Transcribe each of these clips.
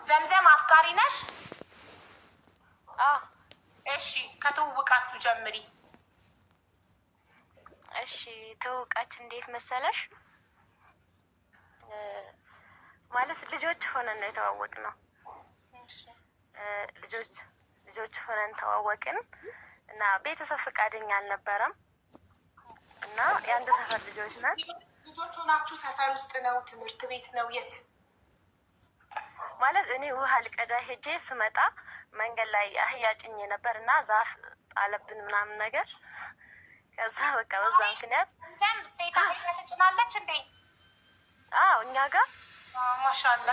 ዘምዘም አፍቃሪ ነሽ? እሺ ከትውውቃችሁ ጀምሪ። እሺ ትውውቃችን እንዴት መሰለሽ? ማለት ልጆች ሆነን ነው የተዋወቅነው። ልጆች ሆነን ተዋወቅን እና ቤተሰብ ፈቃደኛ አልነበረም እና የአንድ ሰፈር ልጆች ነን። ልጆች ሆናችሁ ሰፈር ውስጥ ነው? ትምህርት ቤት ነው? የት? ማለት እኔ ውሃ ልቀዳ ሄጄ ስመጣ መንገድ ላይ አህያ ጭኜ ነበር እና ዛፍ ጣለብን ምናምን ነገር። ከዛ በቃ በዛ ምክንያት ሴት አህያ ትጭናለች እንዴ? አዎ እኛ ጋር ማሻአላ።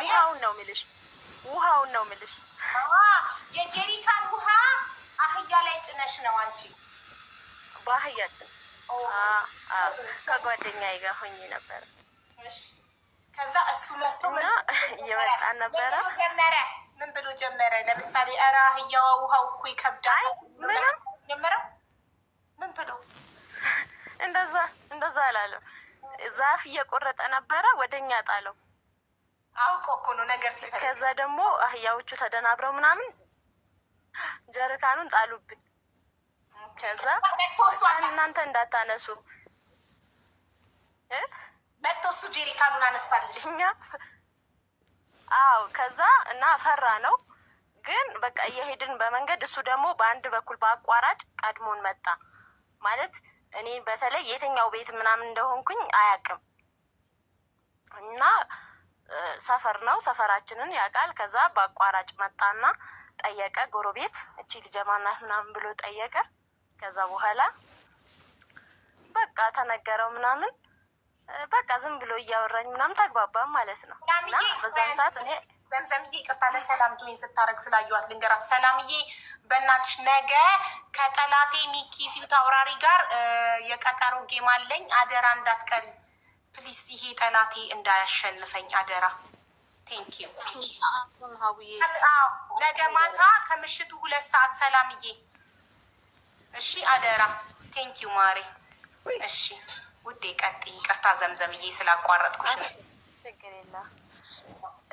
ውሃውን ነው የምልሽ። የጄሪካን ውሃ አህያ ላይ ጭነሽ ነው አንቺ? በአህያ ጭን ከጓደኛዬ ጋር ሆኜ ነበር። ከዛ እሱ መጥቶ እየመጣን ነበረ። ምን ብሎ ጀመረ? ለምሳሌ ኧረ አህያዋ ውሃው እኮ ይከብዳል ምንም ጀመረ። ምን ብሎ? እንደዛ አላለም። ዛፍ እየቆረጠ ነበረ፣ ወደኛ ጣለው። አውቆ እኮ ነው ነገር ሲፈልግ። ከዛ ደግሞ አህያዎቹ ተደናብረው ምናምን ጀሪካኑን ጣሉብን። ከዛ እናንተ እንዳታነሱ መጥቶ እሱ ጄሪካኑን አነሳልሽ። እኛ ከዛ እና ፈራ ነው ግን በቃ እየሄድን በመንገድ እሱ ደግሞ በአንድ በኩል በአቋራጭ ቀድሞን መጣ። ማለት እኔ በተለይ የትኛው ቤት ምናምን እንደሆንኩኝ አያውቅም እና ሰፈር ነው፣ ሰፈራችንን ያውቃል። ከዛ በአቋራጭ መጣና ጠየቀ፣ ጎረቤት እቺ ልጅ ማን ናት ምናምን ብሎ ጠየቀ። ከዛ በኋላ በቃ ተነገረው ምናምን በቃ ዝም ብሎ እያወራኝ ምናምን ተግባባም ማለት ነው። እና በዛን ሰዓት እኔ ዘምዘምዬ ይቅርታ ለሰላም ጆይን ስታደርግ ስላየዋት ልንገራት። ሰላምዬ በእናትሽ ነገ ከጠላቴ ሚኪ ፊት አውራሪ ጋር የቀጠሮ ጌም አለኝ፣ አደራ እንዳትቀሪ ፕሊስ። ይሄ ጠላቴ እንዳያሸንፈኝ አደራ። ቴንኪዩ። ነገ ማታ ከምሽቱ 2 ሰዓት ሰላምዬ። እሺ አደራ። ቴንኪዩ ማሬ። እሺ ውዴ ቀጥይ። ይቅርታ ዘምዘምዬ ስላቋረጥኩሽ ነው። ችግር የለም።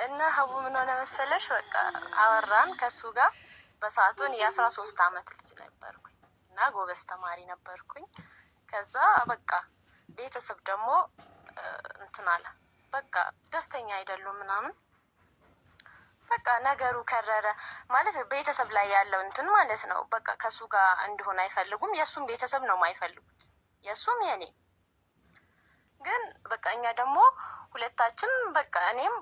እና ሀቡ ምን ሆነ መሰለሽ፣ በቃ አወራን ከሱ ጋር። በሰዓቱ እኔ የ13 ዓመት ልጅ ነበርኩኝ እና ጎበዝ ተማሪ ነበርኩኝ። ከዛ በቃ ቤተሰብ ደግሞ እንትን አለ፣ በቃ ደስተኛ አይደሉም ምናምን። በቃ ነገሩ ከረረ ማለት ቤተሰብ ላይ ያለው እንትን ማለት ነው። በቃ ከሱ ጋር እንዲሆን አይፈልጉም። የእሱም ቤተሰብ ነው የማይፈልጉት፣ የእሱም የኔ ግን በቃ እኛ ደግሞ ሁለታችን በቃ እኔም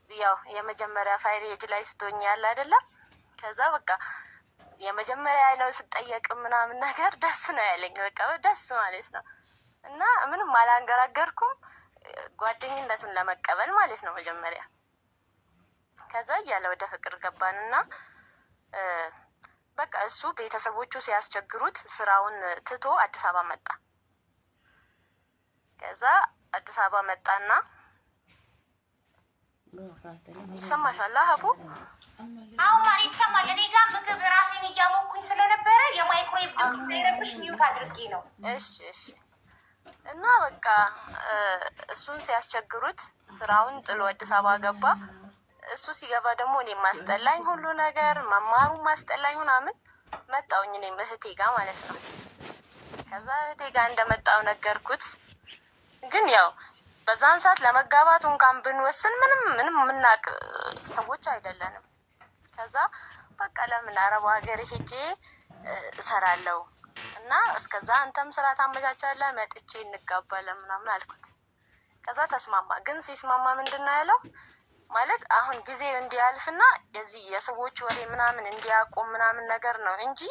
ያው የመጀመሪያ ፋይል ኤጅ ላይ ስትሆኝ ያለ አይደለም። ከዛ በቃ የመጀመሪያ ያለው ስጠየቅ ምናምን ነገር ደስ ነው ያለኝ፣ በቃ ደስ ማለት ነው። እና ምንም አላንገራገርኩም፣ ጓደኝነቱን ለመቀበል ማለት ነው መጀመሪያ። ከዛ እያለ ወደ ፍቅር ገባንና በቃ እሱ ቤተሰቦቹ ሲያስቸግሩት ስራውን ትቶ አዲስ አበባ መጣ። ከዛ አዲስ አበባ መጣና ይሰማሻል ሀቡ? አዎ ማሪ ይሰማል። እኔ ጋር ምግብ እራቴን እያሞኩኝ ስለነበረ የማይክሮዌቭ ድምፅ ሳይረብሽ ሚዩት አድርጌ ነው። እሺ እና በቃ እሱን ሲያስቸግሩት ስራውን ጥሎ አዲስ አበባ ገባ። እሱ ሲገባ ደግሞ እኔ ማስጠላኝ ሁሉ ነገር መማሩ ማስጠላኝ ምናምን መጣውኝ እኔም እህቴ ጋር ማለት ነው። ከዛ እህቴ ጋር እንደመጣው ነገርኩት። ግን ያው በዛን ሰዓት ለመጋባቱ እንኳን ብንወስን ምንም የምናውቅ ሰዎች አይደለንም። ከዛ በቃ ለምን አረብ ሀገር ሄጄ እሰራለሁ እና እስከዛ አንተም ስራ ታመቻቻለህ፣ መጥቼ እንጋባለን ምናምን አልኩት። ከዛ ተስማማ። ግን ሲስማማ ምንድን ነው ያለው ማለት አሁን ጊዜ እንዲያልፍና የዚህ የሰዎች ወሬ ምናምን እንዲያቆም ምናምን ነገር ነው እንጂ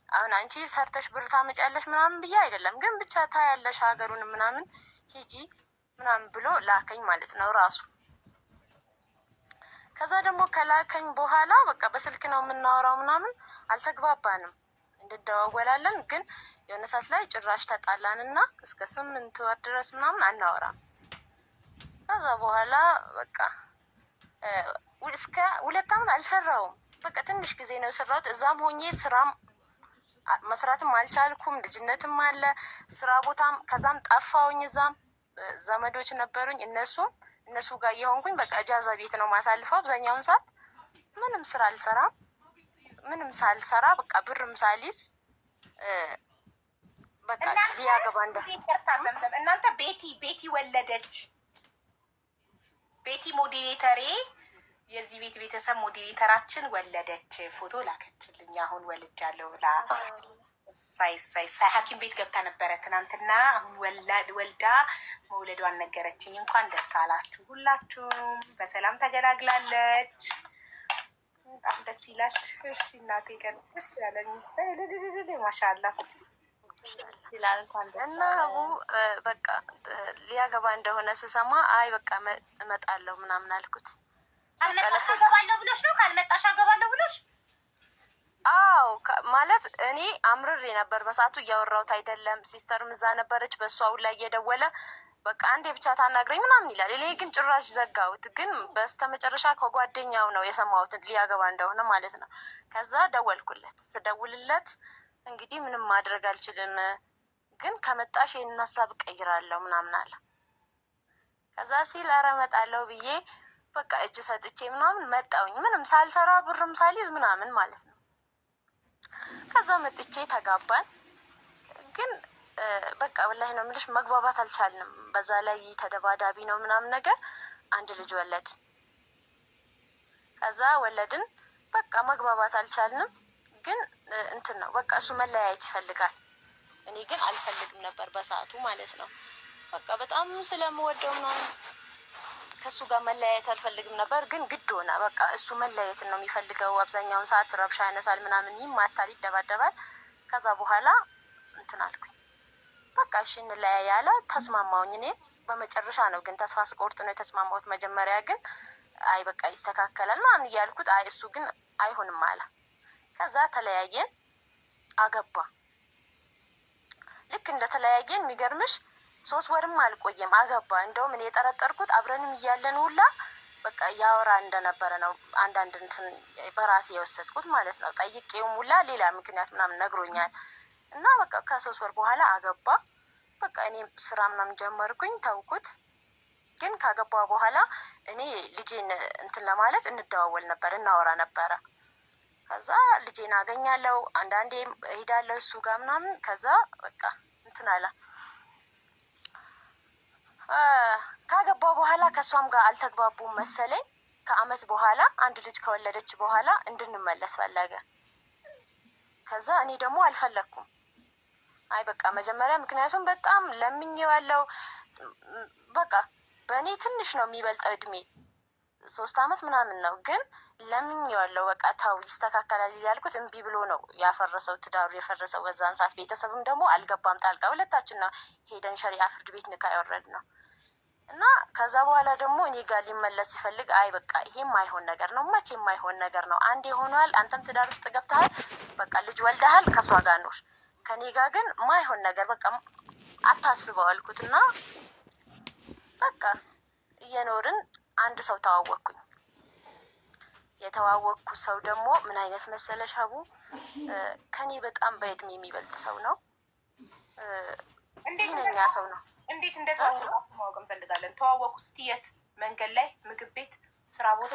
አሁን አንቺ ሰርተሽ ብር ታመጫለሽ ምናምን ብዬ አይደለም። ግን ብቻ ታያለሽ ሀገሩን ምናምን ሂጂ ምናምን ብሎ ላከኝ ማለት ነው ራሱ። ከዛ ደግሞ ከላከኝ በኋላ በቃ በስልክ ነው የምናወራው ምናምን፣ አልተግባባንም። እንደዋወላለን ግን የሆነ ሰዓት ላይ ጭራሽ ተጣላንና እስከ 8 ወር ድረስ ምናምን አናወራም። ከዛ በኋላ በቃ እስከ 2 ዓመት አልሰራውም። በቃ ትንሽ ጊዜ ነው የሰራሁት። እዛም ሆኜ ስራም መስራትም አልቻልኩም፣ ልጅነትም አለ ስራ ቦታም። ከዛም ጠፋውኝ። እዛም ዘመዶች ነበሩኝ፣ እነሱ ጋር የሆንኩኝ በቃ እጃዛ ቤት ነው ማሳልፈው አብዛኛውን ሰዓት። ምንም ስራ አልሰራም። ምንም ሳልሰራ በቃ ብርም ሳልይዝ በቃ ሊያገባ እንደ ይቅርታ ዘምዘም እናንተ ቤቲ ወለደች። ቤቲ ሞዴሬተሬ የዚህ ቤት ቤተሰብ ሞዴሬተራችን ወለደች። ፎቶ ላከችልኝ አሁን ወልጃለሁ ብላ ሳይ ሐኪም ቤት ገብታ ነበረ ትናንትና። አሁን ወልዳ መውለዷን ነገረችኝ። እንኳን ደስ አላችሁ ሁላችሁም፣ በሰላም ተገላግላለች። በጣም ደስ ይላል። እሺ እናቴ ቀን ደስ ያለኝ ማሻአላ እና በቃ ሊያገባ እንደሆነ ስሰማ አይ በቃ እመጣለሁ ምናምን አልኩት። ካልመጣሽ አገባለሁ ብሎሽ ነው? ካልመጣሽ አገባለሁ ብሎሽ? አዎ ማለት እኔ አምርሬ ነበር በሰዓቱ፣ እያወራሁት አይደለም። ሲስተርም እዛ ነበረች፣ በእሷ ላይ እየደወለ በቃ አንዴ ብቻ ታናግረኝ ምናምን ይላል። እኔ ግን ጭራሽ ዘጋሁት። ግን በስተመጨረሻ ከጓደኛው ነው የሰማሁትን ሊያገባ እንደሆነ ማለት ነው። ከዛ ደወልኩለት። ስደውልለት እንግዲህ ምንም ማድረግ አልችልም፣ ግን ከመጣሽ ይህንን ሀሳብ እቀይራለሁ ምናምን አለ። ከዛ ሲል ኧረ እመጣለሁ ብዬ በቃ እጅ ሰጥቼ ምናምን መጣውኝ፣ ምንም ሳልሰራ ብርም ሳልይዝ ምናምን ማለት ነው። ከዛ መጥቼ ተጋባን። ግን በቃ ወላሂ ነው የምልሽ መግባባት አልቻልንም። በዛ ላይ ተደባዳቢ ነው ምናምን ነገር። አንድ ልጅ ወለድን። ከዛ ወለድን፣ በቃ መግባባት አልቻልንም። ግን እንትን ነው በቃ እሱ መለያየት ይፈልጋል፣ እኔ ግን አልፈልግም ነበር በሰዓቱ ማለት ነው። በቃ በጣም ስለምወደው ምናምን ከእሱ ጋር መለያየት አልፈልግም ነበር። ግን ግድ ሆነ። በቃ እሱ መለያየትን ነው የሚፈልገው። አብዛኛውን ሰዓት ረብሻ ያነሳል ምናምን፣ ይማታል፣ ይደባደባል። ከዛ በኋላ እንትን አልኩኝ፣ በቃ እሺ እንለያይ አለ። ተስማማውኝ። እኔ በመጨረሻ ነው ግን ተስፋ ስቆርጥ ነው የተስማማሁት። መጀመሪያ ግን አይ በቃ ይስተካከላል ምናምን እያልኩት፣ አይ እሱ ግን አይሆንም አለ። ከዛ ተለያየን። አገባ። ልክ እንደተለያየን የሚገርምሽ 3 ወርም አልቆየም አገባ። እንደውም እኔ የጠረጠርኩት አብረንም እያለን ሁላ በቃ ያወራ እንደነበረ ነው። አንዳንድ እንትን በራሴ የወሰድኩት ማለት ነው። ጠይቄውም ሁላ ሌላ ምክንያት ምናምን ነግሮኛል። እና በቃ ከ3 ወር በኋላ አገባ። በቃ እኔ ስራ ምናምን ጀመርኩኝ፣ ተውኩት። ግን ካገባ በኋላ እኔ ልጄን እንትን ለማለት እንደዋወል ነበር፣ እናወራ ነበረ። ከዛ ልጄን አገኛለሁ፣ አንዳንዴ እሄዳለሁ እሱ ጋር ምናምን። ከዛ በቃ እንትን አለ። ካገባ በኋላ ከእሷም ጋር አልተግባቡም መሰለኝ። ከአመት በኋላ አንድ ልጅ ከወለደች በኋላ እንድንመለስ ፈለገ። ከዛ እኔ ደግሞ አልፈለግኩም። አይ በቃ መጀመሪያ ምክንያቱም በጣም ለምኜዋለሁ። በቃ በእኔ ትንሽ ነው የሚበልጠው እድሜ፣ 3 አመት ምናምን ነው። ግን ለምኜዋለሁ። በቃ ተው ይስተካከላል እያልኩት እምቢ ብሎ ነው ያፈረሰው፣ ትዳሩ የፈረሰው በዛን ሰዓት። ቤተሰብም ደግሞ አልገባም ጣልቃ። ሁለታችን ነው ሄደን ሸሪዓ ፍርድ ቤት ንካ ያወረድ ነው። እና ከዛ በኋላ ደግሞ እኔ ጋር ሊመለስ ሲፈልግ አይ በቃ ይሄ የማይሆን ነገር ነው፣ መቼ የማይሆን ነገር ነው። አንዴ ሆኗል፣ አንተም ትዳር ውስጥ ገብተሃል፣ በቃ ልጅ ወልደሃል፣ ከሷ ጋር ኖር። ከኔ ጋር ግን ማይሆን ነገር በቃ አታስበው አልኩት። እና በቃ እየኖርን አንድ ሰው ተዋወቅኩኝ። የተዋወቅኩት ሰው ደግሞ ምን አይነት መሰለሽ አቡ፣ ከኔ በጣም በእድሜ የሚበልጥ ሰው ነው። ጤነኛ ሰው ነው። እንዴት እንደተዋወቃችሁ ማወቅ እንፈልጋለን። ተዋወቁ እስቲ የት? መንገድ ላይ፣ ምግብ ቤት፣ ስራ ቦታ?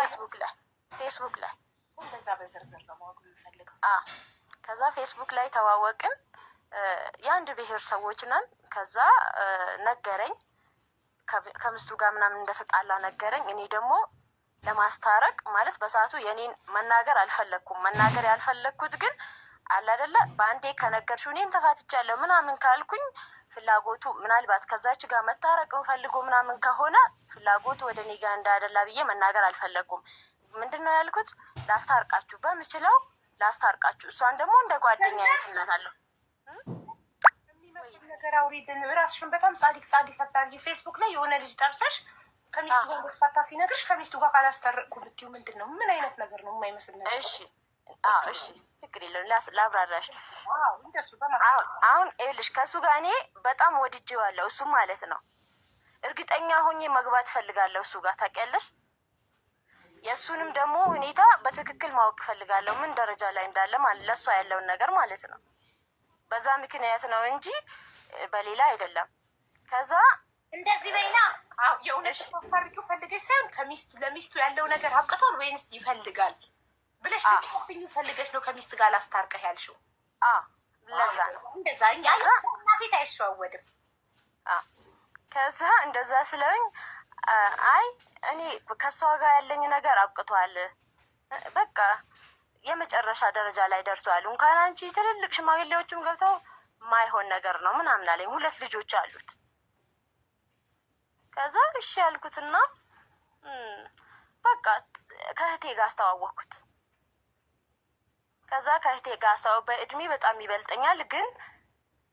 ፌስቡክ ላይ እንደዛ በዝርዝር ነው ማወቅ የምንፈልገው። ከዛ ፌስቡክ ላይ ተዋወቅን። የአንድ ብሔር ሰዎች ነን። ከዛ ነገረኝ ከምስቱ ጋር ምናምን እንደተጣላ ነገረኝ። እኔ ደግሞ ለማስታረቅ ማለት በሰዓቱ የኔን መናገር አልፈለግኩም። መናገር ያልፈለግኩት ግን አለ አይደለ በአንዴ ከነገርሽው እኔም ተፋትቻለሁ ምናምን ካልኩኝ ፍላጎቱ ምናልባት ከዛች ጋር መታረቅ ፈልጎ ምናምን ከሆነ ፍላጎቱ ወደ እኔ ጋር እንዳደላ ብዬ መናገር አልፈለግኩም። ምንድነው ያልኩት? ላስታርቃችሁ፣ በምችለው ላስታርቃችሁ። እሷን ደግሞ እንደ ጓደኛ እንትናታለሁ የሚመስል ነገር አውሪድን። ራስሽን በጣም ጻዲቅ አታርጊ። ፌስቡክ ላይ የሆነ ልጅ ጠብሰሽ ከሚስቱ ጋር ልትፋታ ሲነግርሽ ከሚስቱ ጋር ካላስታረቅኩ ብትይው ምንድን ነው? ምን አይነት ነገር ነው? የማይመስል ነገር። እሺ ችግር የለውም ላብራራሽ። እንደሱ አሁን ይኸውልሽ ከእሱ ጋር እኔ በጣም ወድጄዋለሁ፣ እሱ ማለት ነው። እርግጠኛ ሆኜ መግባት እፈልጋለሁ እሱ ጋር ታውቂያለሽ። የእሱንም ደግሞ ሁኔታ በትክክል ማወቅ እፈልጋለሁ፣ ምን ደረጃ ላይ እንዳለ ማለት ለእሷ ያለውን ነገር ማለት ነው። በዛ ምክንያት ነው እንጂ በሌላ አይደለም። ከዛ እንደዚህ በይና የእውነት ታሪኩ ፈልገሽ ሳይሆን ለሚስቱ ያለው ነገር አብቅቷል ወይንስ ይፈልጋል? ብለሽ ልትወጥኝ ፈልገሽ ነው ከሚስት ጋር ላስታርቀህ ያልሽው? ለዛ ነው እንደዛ እኛ ፊት አይሸዋወድም። ከዛ እንደዛ ስለኝ አይ እኔ ከሷ ጋር ያለኝ ነገር አብቅቷል፣ በቃ የመጨረሻ ደረጃ ላይ ደርሷል። እንኳን አንቺ ትልልቅ ሽማግሌዎችም ገብተው ማይሆን ነገር ነው ምናምን አለኝ። 2 ልጆች አሉት። ከዛ እሺ ያልኩትና በቃ ከእህቴ ጋር አስተዋወቅኩት። ከዛ ከእህቴ ጋር በእድሜ በጣም ይበልጠኛል፣ ግን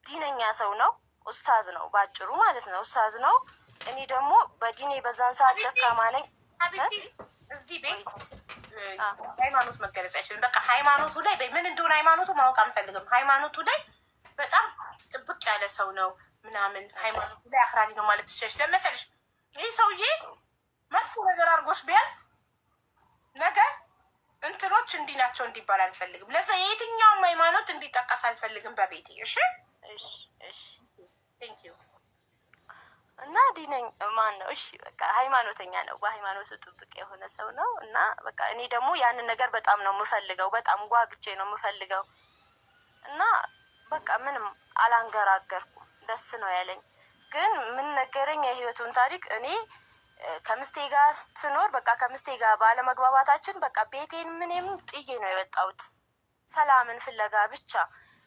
ዲነኛ ሰው ነው። ኡስታዝ ነው ባጭሩ ማለት ነው። ኡስታዝ ነው። እኔ ደግሞ በዲኔ በዛን ሰዓት ደካማ ነኝ። እዚህ ቤት ሃይማኖት መገለጽ አይችልም። በቃ ሃይማኖቱ ላይ ምን እንደሆነ ሃይማኖቱ ማወቅ አንፈልግም። ሃይማኖቱ ላይ በጣም ጥብቅ ያለ ሰው ነው ምናምን፣ ሃይማኖቱ ላይ አክራሪ ነው ማለት ትችላለሽ። ለመሰለሽ ይህ ሰውዬ መጥፎ ነገር አድርጎሽ ቢያልፍ ነገ እንትኖች እንዲህ ናቸው እንዲባል አልፈልግም። ለዛ የየትኛውም ሃይማኖት እንዲጠቀስ አልፈልግም በቤቴ። እሺ እሺ ቴንክ ዩ። እና ዲነኝ ማን ነው? እሺ በቃ ሃይማኖተኛ ነው። በሃይማኖቱ ጥብቅ የሆነ ሰው ነው። እና በቃ እኔ ደግሞ ያንን ነገር በጣም ነው የምፈልገው፣ በጣም ጓግቼ ነው የምፈልገው። እና በቃ ምንም አላንገራገርኩም፣ ደስ ነው ያለኝ። ግን ምን ነገረኝ የህይወቱን ታሪክ። እኔ ከምስቴ ጋር ስኖር በቃ ከምስቴ ጋር ባለመግባባታችን በቃ ቤቴን ምንም ጥዬ ነው የወጣሁት ሰላምን ፍለጋ ብቻ።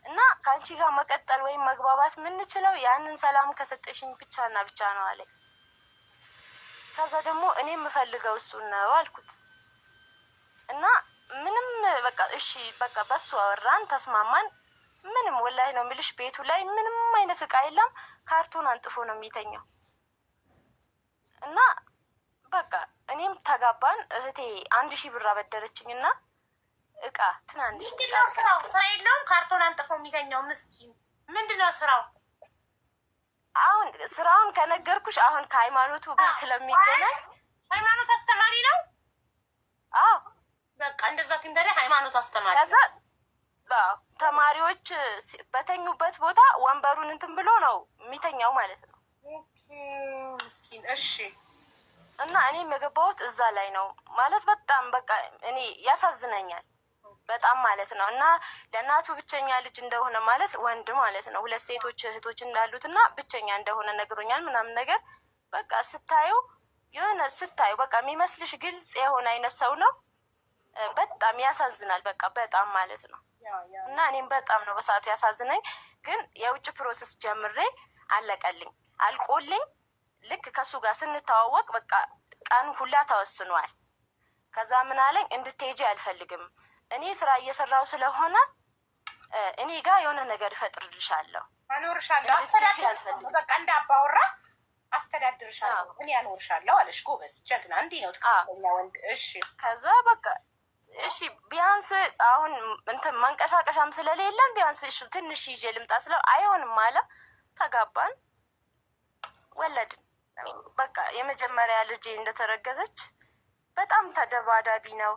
እና ከአንቺ ጋር መቀጠል ወይም መግባባት የምንችለው ያንን ሰላም ከሰጠሽኝ ብቻ እና ብቻ ነው አለኝ። ከዛ ደግሞ እኔ የምፈልገው እሱን ነው አልኩት። እና ምንም በቃ እሺ በቃ በሱ አወራን፣ ተስማማን። ምንም ወላሂ ነው የሚልሽ ቤቱ ላይ ምንም አይነት እቃ የለም፣ ካርቶን አንጥፎ ነው የሚተኛው። እና በቃ እኔም ተጋባን። እህቴ 1000 ብር አበደረችኝና እቃ ትናንሽ ምንድነው ስራው? ስራ የለውም ካርቶን አንጥፎ የሚተኛው ምስኪን። ምንድነው ስራው? አሁን ስራውን ከነገርኩሽ አሁን ከሃይማኖቱ ጋር ስለሚገናኝ ሃይማኖት አስተማሪ ነው። በቃ እንደዛ ትንበረ ሃይማኖት አስተማሪ። ከዛ ተማሪዎች በተኙበት ቦታ ወንበሩን እንትን ብሎ ነው የሚተኛው ማለት ነው። ምስኪን። እሺ። እና እኔም የገባሁት እዛ ላይ ነው ማለት በጣም በቃ እኔ ያሳዝነኛል በጣም ማለት ነው። እና ለእናቱ ብቸኛ ልጅ እንደሆነ ማለት ወንድ ማለት ነው። 2 ሴቶች እህቶች እንዳሉት እና ብቸኛ እንደሆነ ነግሮኛል ምናምን ነገር። በቃ ስታዩ በቃ የሚመስልሽ ግልጽ የሆነ አይነት ሰው ነው። በጣም ያሳዝናል በቃ በጣም ማለት ነው። እና እኔም በጣም ነው በሰዓቱ ያሳዝነኝ። ግን የውጭ ፕሮሰስ ጀምሬ አልቆልኝ ልክ ከሱ ጋር ስንተዋወቅ በቃ ቀኑ ሁላ ተወስኗል። ከዛ ምን አለኝ እንድትሄጂ አልፈልግም፣ እኔ ስራ እየሰራው ስለሆነ እኔ ጋር የሆነ ነገር እፈጥርልሻለሁ፣ አኖርሻለሁ፣ አስተዳድርሻለሁ፣ በቃ እንዳባወራ አስተዳድርሻለሁ፣ እኔ አኖርሻለሁ አለሽ። ጎበዝ ጀግና፣ እንዲህ ነው ትክክለኛ ወንድ። እሺ። ከዛ በቃ እሺ ቢያንስ አሁን እንትን መንቀሳቀሻም ስለሌለን ቢያንስ እሺ ትንሽ ይዤ ልምጣ ስለው አይሆንም አለ። ተጋባን፣ ወለድን። በቃ የመጀመሪያ ልጄ እንደተረገዘች በጣም ተደባዳቢ ነው።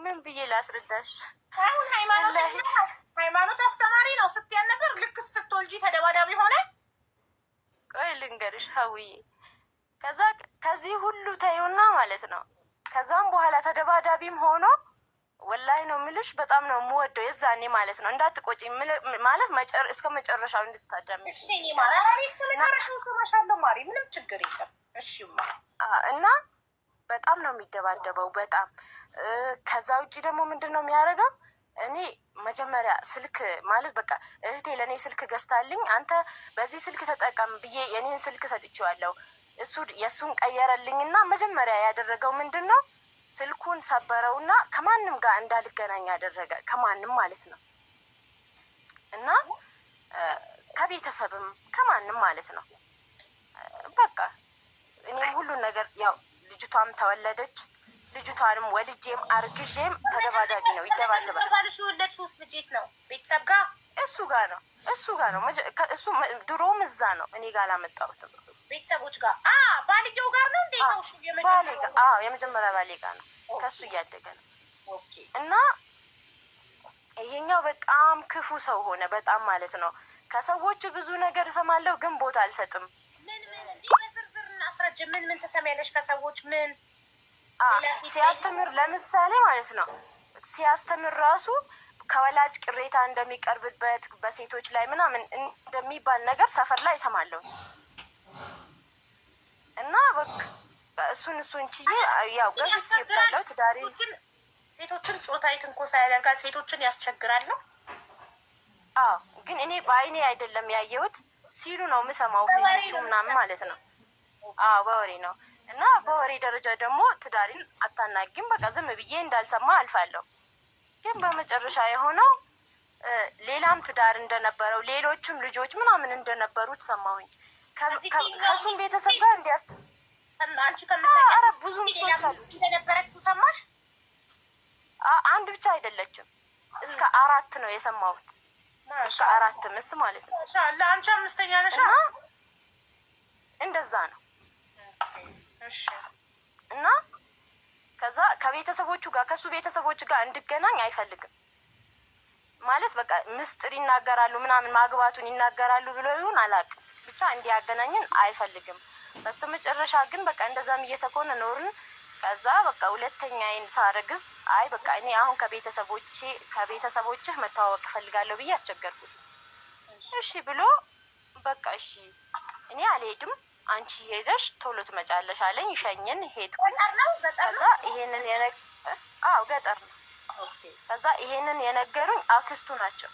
ምን ብዬ ላስረዳሽ? አሁን ሃይማኖት አስተማሪ ነው ስትያን ነበር። ልክ ስትወልጂ ተደባዳቢ ሆነ። ቆይ ልንገርሽ ሀውዬ፣ ከዚህ ሁሉ ተይውና ማለት ነው። ከዛም በኋላ ተደባዳቢም ሆኖ ወላሂ ነው የምልሽ በጣም ነው የምወደው የዛኔ ማለት ነው። እንዳትቆጪ ማለት እስከ መጨረሻው እንድታዳምጪ። እሺ ማሪ እስከ መጨረሻው ሰማሻለሁ ማሪ፣ ምንም ችግር የለም። እሺ እና በጣም ነው የሚደባደበው በጣም። ከዛ ውጪ ደግሞ ምንድን ነው የሚያደርገው? እኔ መጀመሪያ ስልክ ማለት በቃ እህቴ ለእኔ ስልክ ገዝታልኝ አንተ በዚህ ስልክ ተጠቀም ብዬ የኔን ስልክ ሰጥቼዋለሁ። እሱ የእሱን ቀየረልኝና መጀመሪያ ያደረገው ምንድን ነው ስልኩን ሰበረውና ከማንም ጋር እንዳልገናኝ ያደረገ፣ ከማንም ማለት ነው። እና ከቤተሰብም ከማንም ማለት ነው። በቃ እኔም ሁሉን ነገር ያው ልጅቷም ተወለደች። ልጅቷንም ወልጄም አርግዤም ተደባዳቢ ነው፣ ይደባደባል። ባልሽ የወለድሽው ልጅ ነው ቤተሰብ ጋር እሱ ጋር ነው እሱ ድሮም እዛ ነው። እኔ ጋር አላመጣሁትም ቤተሰቦች ጋር ባልየው ጋር ነው እንዴ? የመጀመሪያ ባሌ ጋር ነው። ከሱ እያደገ ነው። እና ይሄኛው በጣም ክፉ ሰው ሆነ በጣም ማለት ነው። ከሰዎች ብዙ ነገር እሰማለሁ ግን ቦታ አልሰጥም። ምን በዝርዝር እናስረጅ። ምን ትሰሚያለሽ ከሰዎች? ምን ሲያስተምር ለምሳሌ ማለት ነው ሲያስተምር ራሱ ከወላጅ ቅሬታ እንደሚቀርብበት በሴቶች ላይ ምናምን እንደሚባል ነገር ሰፈር ላይ እሰማለሁ። እና በቃ እሱን ችዬ ያው ገብቼ ባለው ትዳሬ ሴቶችን ጾታዊ ትንኮሳ ያደርጋል፣ ሴቶችን ያስቸግራል ነው። አዎ ግን እኔ በአይኔ አይደለም ያየሁት ሲሉ ነው የምሰማው ሴቶቹ ምናምን ማለት ነው። አዎ በወሬ ነው። እና በወሬ ደረጃ ደግሞ ትዳሪን አታናጊም፣ በቃ ዝም ብዬ እንዳልሰማ አልፋለሁ። ግን በመጨረሻ የሆነው ሌላም ትዳር እንደነበረው ሌሎችም ልጆች ምናምን እንደነበሩት ሰማሁኝ። ከሱም ቤተሰብ ጋር አንቺ ከምታውቂው ብዙ ሰዎች አሉ እንደነበረችው ሰማሽ? አንድ ብቻ አይደለችም፣ እስከ 4 ነው የሰማሁት። እስከ 4 ምስ ማለት ነው። አንቺ 5ኛ ነሽ። እንደዛ ነው። እሺ። እና ከዛ ከቤተሰቦቹ ጋር ከሱ ቤተሰቦች ጋር እንድገናኝ አይፈልግም ማለት በቃ ምስጢር ይናገራሉ ምናምን ማግባቱን ይናገራሉ ብሎ ይሁን አላውቅም፣ ብቻ እንዲያገናኝን አይፈልግም። በስተመጨረሻ ግን በቃ እንደዛም እየተኮነ ኖርን። ከዛ በቃ ሁለተኛዬን ሳረግዝ አይ በቃ እኔ አሁን ከቤተሰቦችህ መተዋወቅ እፈልጋለሁ ብዬ አስቸገርኩት። እሺ ብሎ በቃ እሺ እኔ አልሄድም አንቺ ሄደሽ ቶሎ ትመጫለሽ አለኝ። ሸኘን ሄድኩኝ። ከዛ ይሄንን ገጠር ነው። ከዛ ይሄንን የነገሩኝ አክስቱ ናቸው።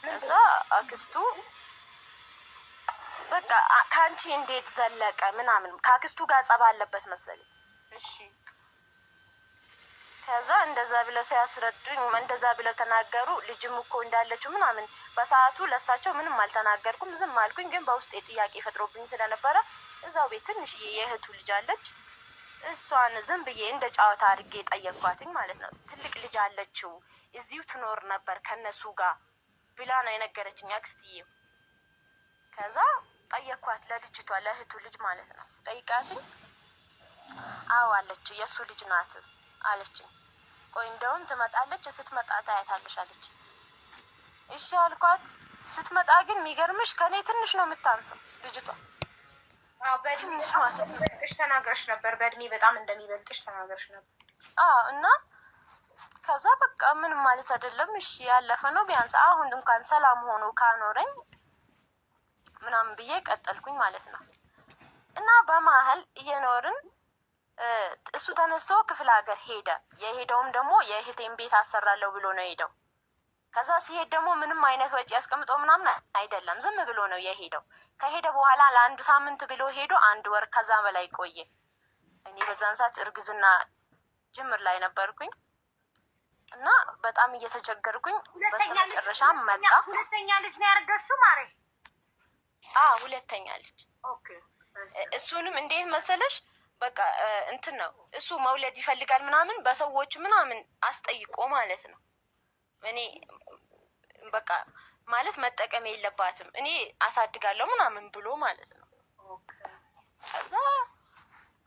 ከዛ አክስቱ በቃ ከአንቺ እንዴት ዘለቀ ምናምን ከአክስቱ ጋር ጸባ አለበት መሰለኝ። እሺ ከዛ እንደዛ ብለው ሲያስረዱኝ እንደዛ ብለው ተናገሩ። ልጅም እኮ እንዳለችው ምናምን በሰዓቱ ለሳቸው ምንም አልተናገርኩም፣ ዝም አልኩኝ። ግን በውስጥ ጥያቄ ፈጥሮብኝ ስለነበረ እዛው ቤት ትንሽ የእህቱ ልጅ አለች፣ እሷን ዝም ብዬ እንደ ጨዋታ አድርጌ ጠየኳትኝ ማለት ነው። ትልቅ ልጅ አለችው እዚሁ ትኖር ነበር ከነሱ ጋር ብላ ነው የነገረችኝ አክስትዬው። ከዛ ጠየኳት ለልጅቷ ለእህቱ ልጅ ማለት ነው። ስጠይቃትኝ አዎ አለች የእሱ ልጅ ናት አለችኝ። ቆይ እንደውም ትመጣለች፣ ስትመጣ ታያታለሽ አለች። እሺ አልኳት። ስትመጣ ግን የሚገርምሽ ከኔ ትንሽ ነው የምታንሰው ልጅቷ። በእድሜ ተናገርሽ ነበር፣ በእድሜ በጣም እንደሚበልጥሽ ተናገርሽ ነበር። እና ከዛ በቃ ምንም ማለት አይደለም እሺ ያለፈ ነው፣ ቢያንስ አሁን እንኳን ሰላም ሆኖ ካኖረኝ ምናምን ብዬ ቀጠልኩኝ ማለት ነው። እና በመሀል እየኖርን እሱ ተነስቶ ክፍለ ሀገር ሄደ። የሄደውም ደግሞ የእህቴን ቤት አሰራለሁ ብሎ ነው ሄደው። ከዛ ሲሄድ ደግሞ ምንም አይነት ወጪ ያስቀምጠው ምናምን አይደለም፣ ዝም ብሎ ነው የሄደው። ከሄደ በኋላ ለ1 ሳምንት ብሎ ሄዶ 1 ወር ከዛ በላይ ቆየ። እኔ በዛን ሰዓት እርግዝና ጅምር ላይ ነበርኩኝ እና በጣም እየተቸገርኩኝ በስተመጨረሻ መጣ። ሁለተኛ ልጅ ነው ያረገዝሽው ማሬ? ሁለተኛ ልጅ። እሱንም እንዴት መሰለሽ በቃ እንትን ነው እሱ መውለድ ይፈልጋል ምናምን በሰዎች ምናምን አስጠይቆ ማለት ነው። እኔ በቃ ማለት መጠቀም የለባትም እኔ አሳድጋለሁ ምናምን ብሎ ማለት ነው። ከዛ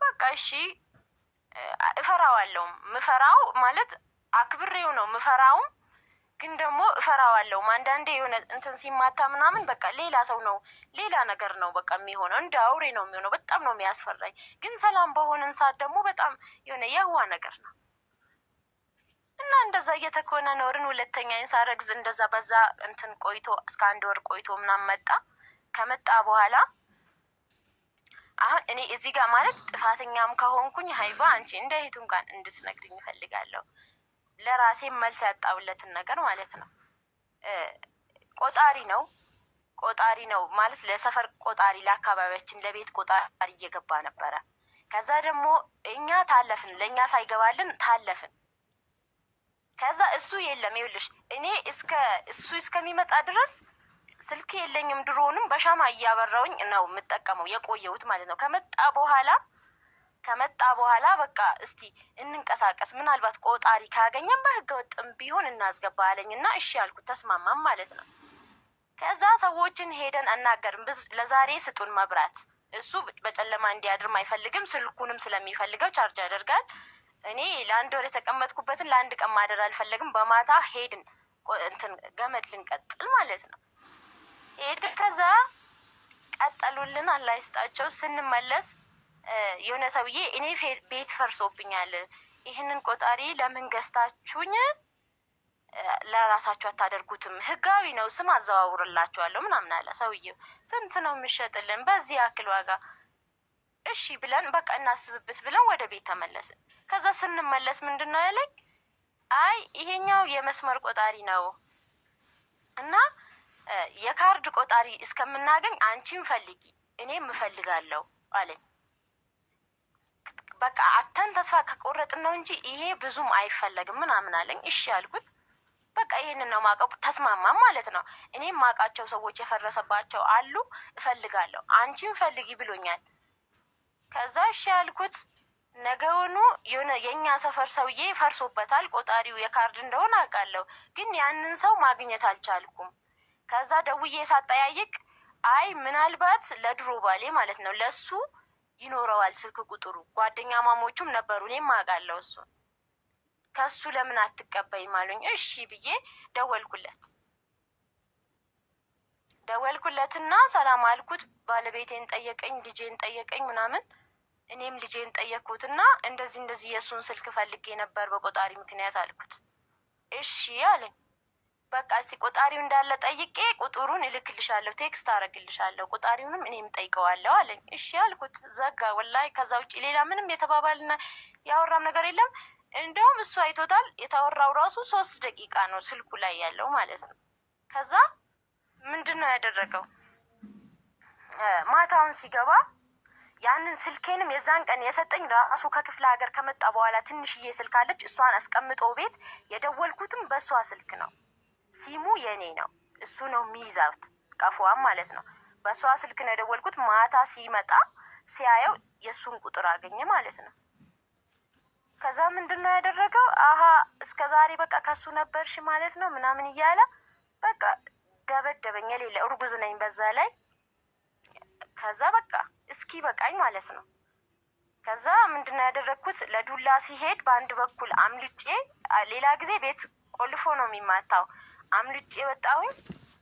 በቃ እሺ እፈራዋለሁ። ምፈራው ማለት አክብሬው ነው ምፈራውም፣ ግን ደግሞ እፈራዋለሁ። አንዳንዴ የሆነ እንትን ሲማታ ምናምን በቃ ሌላ ሰው ነው ሌላ ነገር ነው በቃ የሚሆነው፣ እንደ አውሬ ነው የሚሆነው። በጣም ነው የሚያስፈራኝ። ግን ሰላም በሆነን ሰዓት ደግሞ በጣም የሆነ የዋ ነገር ነው። እና እንደዛ እየተኮነ ኖርን። ሁለተኛዬን ሳረግዝ እንደዛ በዛ እንትን ቆይቶ እስከ 1 ወር ቆይቶ ምናምን መጣ። ከመጣ በኋላ አሁን እኔ እዚህ ጋር ማለት ጥፋተኛም ከሆንኩኝ ሀይባ አንቺ እንደ እህቱ እንኳን እንድትነግሪኝ እፈልጋለሁ። ለራሴ መልስ ያጣውለትን ነገር ማለት ነው። ቆጣሪ ነው ማለት ለሰፈር ቆጣሪ፣ ለአካባቢያችን ለቤት ቆጣሪ እየገባ ነበረ። ከዛ ደግሞ እኛ ታለፍን፣ ለእኛ ሳይገባልን ታለፍን። ከዛ እሱ የለም ይኸውልሽ እኔ እሱ እስከሚመጣ ድረስ ስልክ የለኝም። ድሮንም በሻማ እያበራውኝ ነው የምጠቀመው የቆየሁት ማለት ነው። ከመጣ በኋላ በቃ እስቲ እንንቀሳቀስ፣ ምናልባት ቆጣሪ ካገኘን በህገ ወጥም ቢሆን እናስገባ አለኝና እሺ ያልኩት፣ ተስማማም ማለት ነው። ከዛ ሰዎችን ሄደን አናገርም፣ ለዛሬ ስጡን መብራት። እሱ በጨለማ እንዲያድርም አይፈልግም፣ ስልኩንም ስለሚፈልገው ቻርጅ ያደርጋል። እኔ ለ1 ወር የተቀመጥኩበትን ለ1 ቀን ማደር አልፈለግም። በማታ ሄድን እንትን ገመድ ልንቀጥል ማለት ነው። ሄድን ከዛ ቀጠሉልን፣ አላህ ይስጣቸው። ስንመለስ የሆነ ሰውዬ እኔ ቤት ፈርሶብኛል፣ ይህንን ቆጣሪ ለምን ገዝታችሁኝ ለራሳችሁ አታደርጉትም? ህጋዊ ነው፣ ስም አዘዋውርላችኋለሁ ምናምን አለ ሰውዬው። ስንት ነው የሚሸጥልን በዚህ ያክል ዋጋ? እሺ ብለን በቃ እናስብበት ብለን ወደ ቤት ተመለስን። ከዛ ስንመለስ ምንድን ነው ያለኝ? አይ ይሄኛው የመስመር ቆጣሪ ነው እና የካርድ ቆጣሪ እስከምናገኝ አንቺን ፈልጊ እኔም እፈልጋለሁ አለኝ። በቃ አተን ተስፋ ከቆረጥን ነው እንጂ ይሄ ብዙም አይፈለግም ምናምን አለኝ። እሺ ያልኩት በቃ ይሄንን ነው ማቀው። ተስማማም ማለት ነው። እኔም ማቃቸው ሰዎች የፈረሰባቸው አሉ፣ እፈልጋለሁ፣ አንቺን ፈልጊ ብሎኛል። ከዛ እሺ ያልኩት ነገውኑ የሆነ የእኛ ሰፈር ሰውዬ ፈርሶበታል። ቆጣሪው የካርድ እንደሆነ አውቃለሁ፣ ግን ያንን ሰው ማግኘት አልቻልኩም። ከዛ ደውዬ ሳጠያይቅ አይ ምናልባት ለድሮ ባሌ ማለት ነው ለሱ ይኖረዋል ስልክ ቁጥሩ፣ ጓደኛ ማሞቹም ነበሩ፣ እኔም አውቃለሁ እሱን። ከሱ ለምን አትቀበይም አሉኝ። እሺ ብዬ ደወልኩለትና ሰላም አልኩት። ባለቤቴን ጠየቀኝ፣ ልጄን ጠየቀኝ ምናምን። እኔም ልጄን ጠየቅኩትና እንደዚህ የእሱን ስልክ ፈልጌ ነበር በቆጣሪ ምክንያት አልኩት። እሺ አለኝ። በቃ እስቲ ቆጣሪው እንዳለ ጠይቄ ቁጥሩን እልክልሻለሁ፣ ቴክስት አረግልሻለሁ፣ ቆጣሪውንም እኔም ጠይቀዋለሁ አለኝ። እሺ አልኩት። ዘጋ። ወላሂ ከዛ ውጭ ሌላ ምንም የተባባልና ያወራም ነገር የለም። እንደውም እሱ አይቶታል። የተወራው ራሱ 3 ደቂቃ ነው ስልኩ ላይ ያለው ማለት ነው። ከዛ ምንድን ነው ያደረገው? ማታውን ሲገባ ያንን ስልኬንም የዛን ቀን የሰጠኝ ራሱ ከክፍለ ሀገር ከመጣ በኋላ ትንሽዬ ስልክ አለች። እሷን አስቀምጦ ቤት የደወልኩትም በእሷ ስልክ ነው። ሲሙ የኔ ነው፣ እሱ ነው የሚይዛት ቀፏም ማለት ነው። በእሷ ስልክ ነው የደወልኩት። ማታ ሲመጣ ሲያየው የእሱን ቁጥር አገኘ ማለት ነው። ከዛ ምንድን ነው ያደረገው? አሀ እስከ ዛሬ በቃ ከሱ ነበርሽ ማለት ነው ምናምን እያለ በቃ ደበደበኝ። የሌለ እርጉዝ ነኝ በዛ ላይ። ከዛ በቃ እስኪ በቃኝ ማለት ነው። ከዛ ምንድን ነው ያደረግኩት? ለዱላ ሲሄድ በአንድ በኩል አምልጬ፣ ሌላ ጊዜ ቤት ቆልፎ ነው የሚማታው፣ አምልጬ ወጣሁኝ።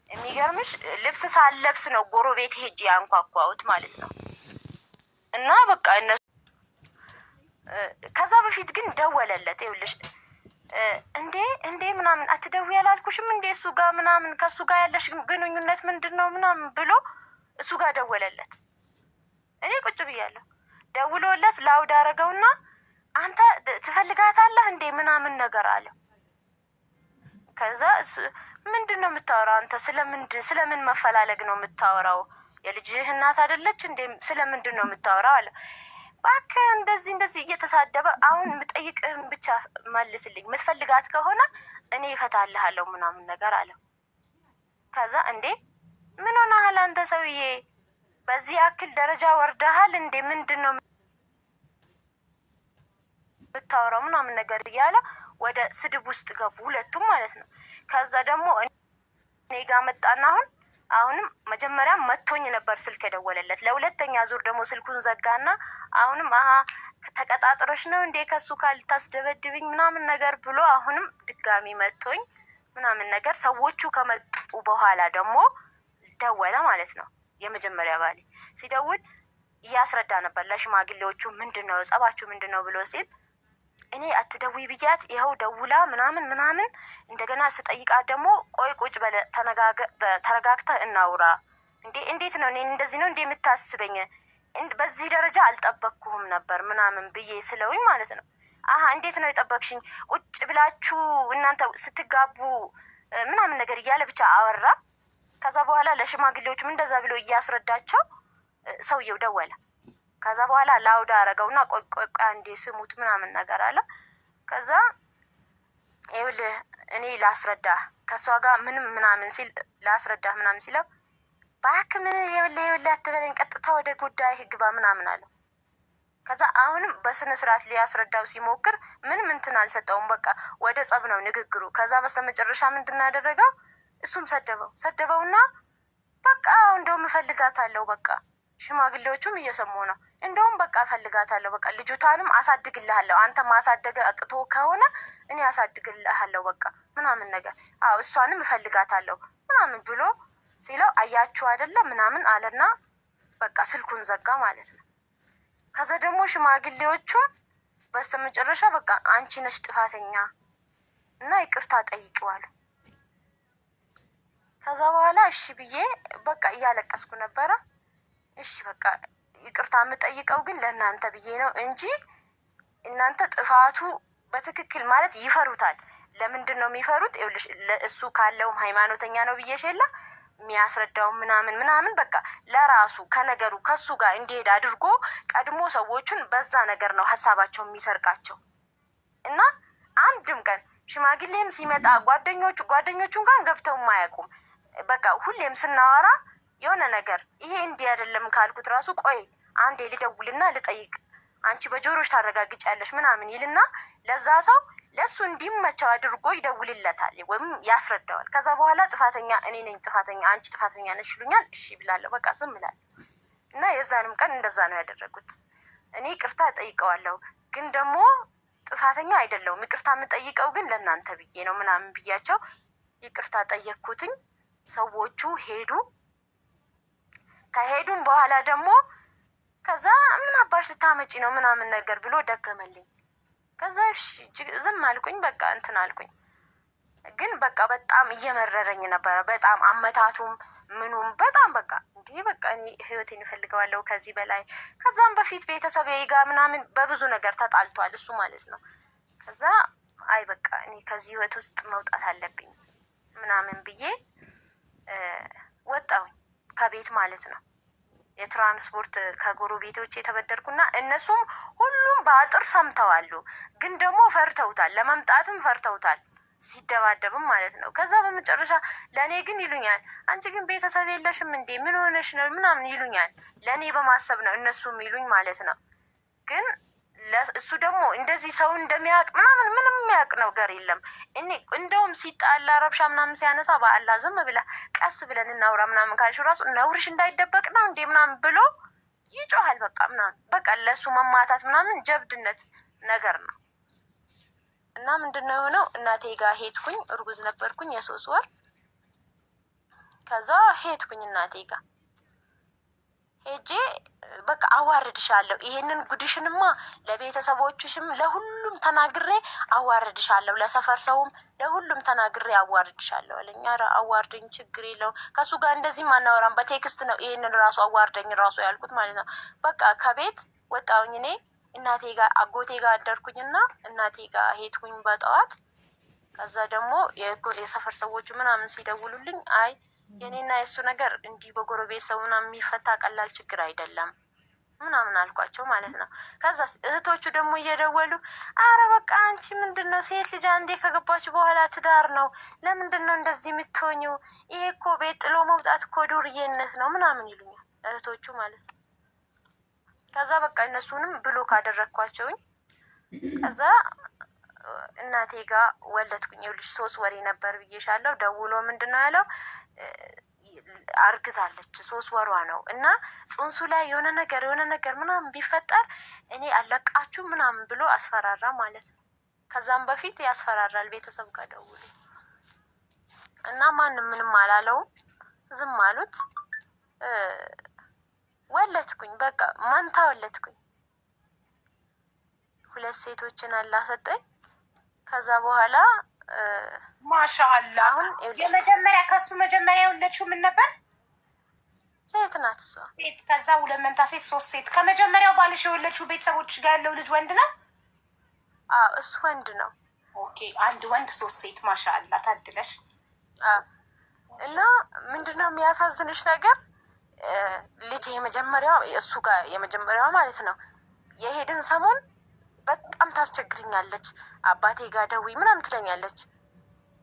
የሚገርምሽ ልብስ ሳለብስ ነው ጎረቤት ሄጄ አንኳኳሁት ማለት ነው። እና በቃ እነሱ ከዛ በፊት ግን ደወለለት። ይኸውልሽ እንዴ ምናምን አትደውይ ያላልኩሽም እንዴ እሱ ጋር ምናምን ከእሱ ጋር ያለሽ ግንኙነት ምንድን ነው ምናምን ብሎ እሱ ጋር ደወለለት። እኔ ቁጭ ብያለሁ። ደውሎለት ላውድ አረገውና አንተ ትፈልጋታለህ እንዴ ምናምን ነገር አለው። ከዛ ምንድን ነው የምታወራው አንተ? ስለምን መፈላለግ ነው የምታወራው? የልጅህ እናት አይደለች እንዴ? ስለምንድን ነው የምታወራው አለ። እባክህ እንደዚህ እየተሳደበ አሁን የምጠይቅህን ብቻ መልስልኝ፣ የምትፈልጋት ከሆነ እኔ እፈታልሃለሁ ምናምን ነገር አለው። ከዛ እንዴ ምን ሆነሃል አንተ ሰውዬ? በዚህ ያክል ደረጃ ወርደሃል እንዴ? ምንድን ነው የምታወራው ምናምን ነገር እያለ ወደ ስድብ ውስጥ ገቡ ሁለቱም ማለት ነው። ከዛ ደግሞ እኔ ጋር መጣና አሁንም መጀመሪያ መቶኝ ነበር ስልክ የደወለለት። ለሁለተኛ ዙር ደግሞ ስልኩን ዘጋና አሁንም ተቀጣጥረሽ ነው እንዴ ከሱ ካልታስደበድብኝ ምናምን ነገር ብሎ አሁንም ድጋሚ መቶኝ ምናምን ነገር። ሰዎቹ ከመጡ በኋላ ደግሞ ደወለ ማለት ነው። የመጀመሪያ ባሌ ሲደውል እያስረዳ ነበር ለሽማግሌዎቹ ምንድነው ጸባችሁ ምንድነው ብሎ ሲል እኔ አትደውይ ብያት ይኸው ደውላ ምናምን እንደገና ስጠይቃት ደግሞ ቆይ ቁጭ በለ ተረጋግተህ እናውራ። እንዴት ነው እኔ እንደዚህ ነው እንዴ የምታስበኝ? በዚህ ደረጃ አልጠበቅኩህም ነበር ምናምን ብዬ ስለውኝ ማለት ነው። እንዴት ነው የጠበቅሽኝ? ቁጭ ብላችሁ እናንተ ስትጋቡ ምናምን ነገር እያለ ብቻ አወራ። ከዛ በኋላ ለሽማግሌዎቹም እንደዛ ብሎ እያስረዳቸው ሰውየው ደወለ። ከዛ በኋላ ላውድ አረገውና ቆይ አንዴ ስሙት ምናምን ነገር አለ። ከዛ ይኸውልህ እኔ ላስረዳህ ከሷ ጋር ምናምን ሲል ላስረዳህ ምናምን ሲለው እባክህ ምን ይኸውልህ አትበለኝ፣ ቀጥታ ወደ ጉዳይ ግባ ምናምን አለው። ከዛ አሁንም በስነ ስርዓት ሊያስረዳው ሲሞክር ምንም እንትን አልሰጠውም። በቃ ወደ ጸብ ነው ንግግሩ። ከዛ በስተመጨረሻ ምንድን ነው ያደረገው? እሱም ሰደበውና በቃ እንደውም እፈልጋታለሁ በቃ ሽማግሌዎቹም እየሰሙ ነው። እንደውም በቃ እፈልጋታለሁ በቃ ልጅቷንም አሳድግልሃለሁ፣ አንተ ማሳደገ አቅቶ ከሆነ እኔ አሳድግልሃለሁ በቃ ምናምን ነገር እሷንም እፈልጋታለሁ ምናምን ብሎ ሲለው አያችሁ አይደለ ምናምን አለና በቃ ስልኩን ዘጋ ማለት ነው። ከዛ ደግሞ ሽማግሌዎቹም በስተመጨረሻ በቃ አንቺ ነሽ ጥፋተኛ እና ይቅርታ ጠይቂዋሉ። ከዛ በኋላ እሺ ብዬ በቃ እያለቀስኩ ነበረ። እሺ በቃ ይቅርታ የምጠይቀው ግን ለእናንተ ብዬ ነው እንጂ እናንተ ጥፋቱ በትክክል ማለት ይፈሩታል። ለምንድን ነው የሚፈሩት? እሱ ካለውም ሃይማኖተኛ ነው ብዬሽ የለ የሚያስረዳው ምናምን በቃ ለራሱ ከነገሩ ከሱ ጋር እንዲሄድ አድርጎ ቀድሞ ሰዎቹን በዛ ነገር ነው ሀሳባቸው የሚሰርቃቸው። እና አንድም ቀን ሽማግሌም ሲመጣ ጓደኞቹን ጋር ገብተው አያውቁም። በቃ ሁሌም ስናወራ የሆነ ነገር ይሄ እንዲህ አይደለም ካልኩት ራሱ ቆይ አንዴ ልደውልና ልጠይቅ አንቺ በጆሮች ታረጋግጫለሽ ምናምን ይልና ለዛ ሰው ለሱ እንዲመቸው አድርጎ ይደውልለታል ወይም ያስረዳዋል። ከዛ በኋላ ጥፋተኛ እኔ ነኝ ጥፋተኛ አንቺ ጥፋተኛ ነሽ ይሉኛል። እሺ ብላለሁ፣ በቃ ዝም እላለሁ። እና የዛንም ቀን እንደዛ ነው ያደረጉት። እኔ ይቅርታ እጠይቀዋለሁ ግን ደግሞ ጥፋተኛ አይደለሁም። ይቅርታ የምጠይቀው ግን ለእናንተ ብዬ ነው ምናምን ብያቸው ይቅርታ ጠየቅኩትኝ። ሰዎቹ ሄዱ። ከሄዱም በኋላ ደግሞ ከዛ ምን አባሽ ልታመጪ ነው ምናምን ነገር ብሎ ደገመልኝ። ከዛ እሺ ዝም አልኩኝ። በቃ እንትን አልኩኝ። ግን በቃ በጣም እየመረረኝ ነበረ። በጣም አመታቱም ምኑም በጣም በቃ እንዲህ በቃ እኔ ህይወቴን እፈልገዋለሁ ከዚህ በላይ። ከዛም በፊት ቤተሰብ ጋር ምናምን በብዙ ነገር ተጣልቷል እሱ ማለት ነው። ከዛ አይ በቃ እኔ ከዚህ ህይወት ውስጥ መውጣት አለብኝ ምናምን ብዬ ወጣሁኝ ከቤት ማለት ነው። የትራንስፖርት ከጎረቤቶች የተበደርኩና እነሱም ሁሉም በአጥር ሰምተዋሉ። ግን ደግሞ ፈርተውታል፣ ለመምጣትም ፈርተውታል፣ ሲደባደብም ማለት ነው። ከዛ በመጨረሻ ለእኔ ግን ይሉኛል አንቺ ግን ቤተሰብ የለሽም እንዴ ምን ሆነሽ ነው ምናምን ይሉኛል። ለእኔ በማሰብ ነው እነሱም ይሉኝ ማለት ነው። ግን እሱ ደግሞ እንደዚህ ሰው እንደሚያውቅ ምናምን ምንም የሚያውቅ ነገር የለም። እኔ እንደውም ሲጣላ ረብሻ ምናምን ሲያነሳ በአላህ ዝም ብለህ ቀስ ብለን እናውራ ምናምን ካልሽ ራሱ ነውርሽ እንዳይደበቅ ነው እንዴ ምናምን ብሎ ይጮሃል። በቃ ምናምን በቃ ለእሱ መማታት ምናምን ጀብድነት ነገር ነው። እና ምንድን ነው የሆነው? እናቴ ጋር ሄድኩኝ። እርጉዝ ነበርኩኝ የ3 ወር። ከዛ ሄድኩኝ እናቴ ጋር ሄጄ በቃ አዋርድሻለሁ፣ ይሄንን ጉድሽንማ ለቤተሰቦችሽም ለሁሉም ተናግሬ አዋርድሻለሁ፣ ለሰፈር ሰውም ለሁሉም ተናግሬ አዋርድሻለሁ አለኝ። ኧረ አዋርደኝ ችግር የለውም ከሱ ጋር እንደዚህ ማናወራም በቴክስት ነው ይሄንን ራሱ አዋርደኝ ራሱ ያልኩት ማለት ነው። በቃ ከቤት ወጣሁኝ። እኔ እናቴ ጋር አጎቴ ጋር አደርኩኝና እናቴ ጋር ሄድኩኝ በጠዋት። ከዛ ደግሞ የሰፈር ሰዎቹ ምናምን ሲደውሉልኝ አይ የኔና የእሱ ነገር እንዲህ በጎረቤት ሰው ምናምን የሚፈታ ቀላል ችግር አይደለም ምናምን አልኳቸው ማለት ነው። ከዛ እህቶቹ ደግሞ እየደወሉ አረ በቃ አንቺ ምንድን ነው ሴት ልጅ አንዴ ከገባች በኋላ ትዳር ነው፣ ለምንድን ነው እንደዚህ የምትሆኚው? ይሄ እኮ ቤት ጥሎ መውጣት እኮ ዱርዬነት ነው ምናምን ይሉኛል እህቶቹ ማለት ነው። ከዛ በቃ እነሱንም ብሎክ አደረግኳቸውኝ። ከዛ እናቴ ጋር ወለድኩኝ። ይኸውልሽ 3 ወሬ ነበር ብዬሻለሁ። ደውሎ ምንድን ነው ያለው አርግዛለች 3 ወሯ ነው እና ጽንሱ ላይ የሆነ ነገር ምናምን ቢፈጠር እኔ አለቃችሁ ምናምን ብሎ አስፈራራ ማለት ነው። ከዛም በፊት ያስፈራራል ቤተሰብ ጋር ደውሎ እና ማንም ምንም አላለውም፣ ዝም አሉት። ወለድኩኝ። በቃ መንታ ወለድኩኝ። 2 ሴቶችን አላሰጠኝ። ከዛ በኋላ ማሻአላ አሁን የመጀመሪያ ከሱ መጀመሪያ የወለድሽው ምን ነበር? ሴት ናት እሷ። ከዛ 2 መንታ ሴት 3 ሴት። ከመጀመሪያው ባልሽ የወለድሽው ቤተሰቦች ጋር ያለው ልጅ ወንድ ነው? አዎ እሱ ወንድ ነው። ኦኬ 1 ወንድ 3 ሴት። ማሻአላ ታድለሽ። እና ምንድነው የሚያሳዝንሽ ነገር ልጅ የመጀመሪያው እሱ ጋር የመጀመሪያው ማለት ነው የሄድን ሰሞን በጣም ታስቸግርኛለች። አባቴ ጋር ደውይ ምናምን ትለኛለች።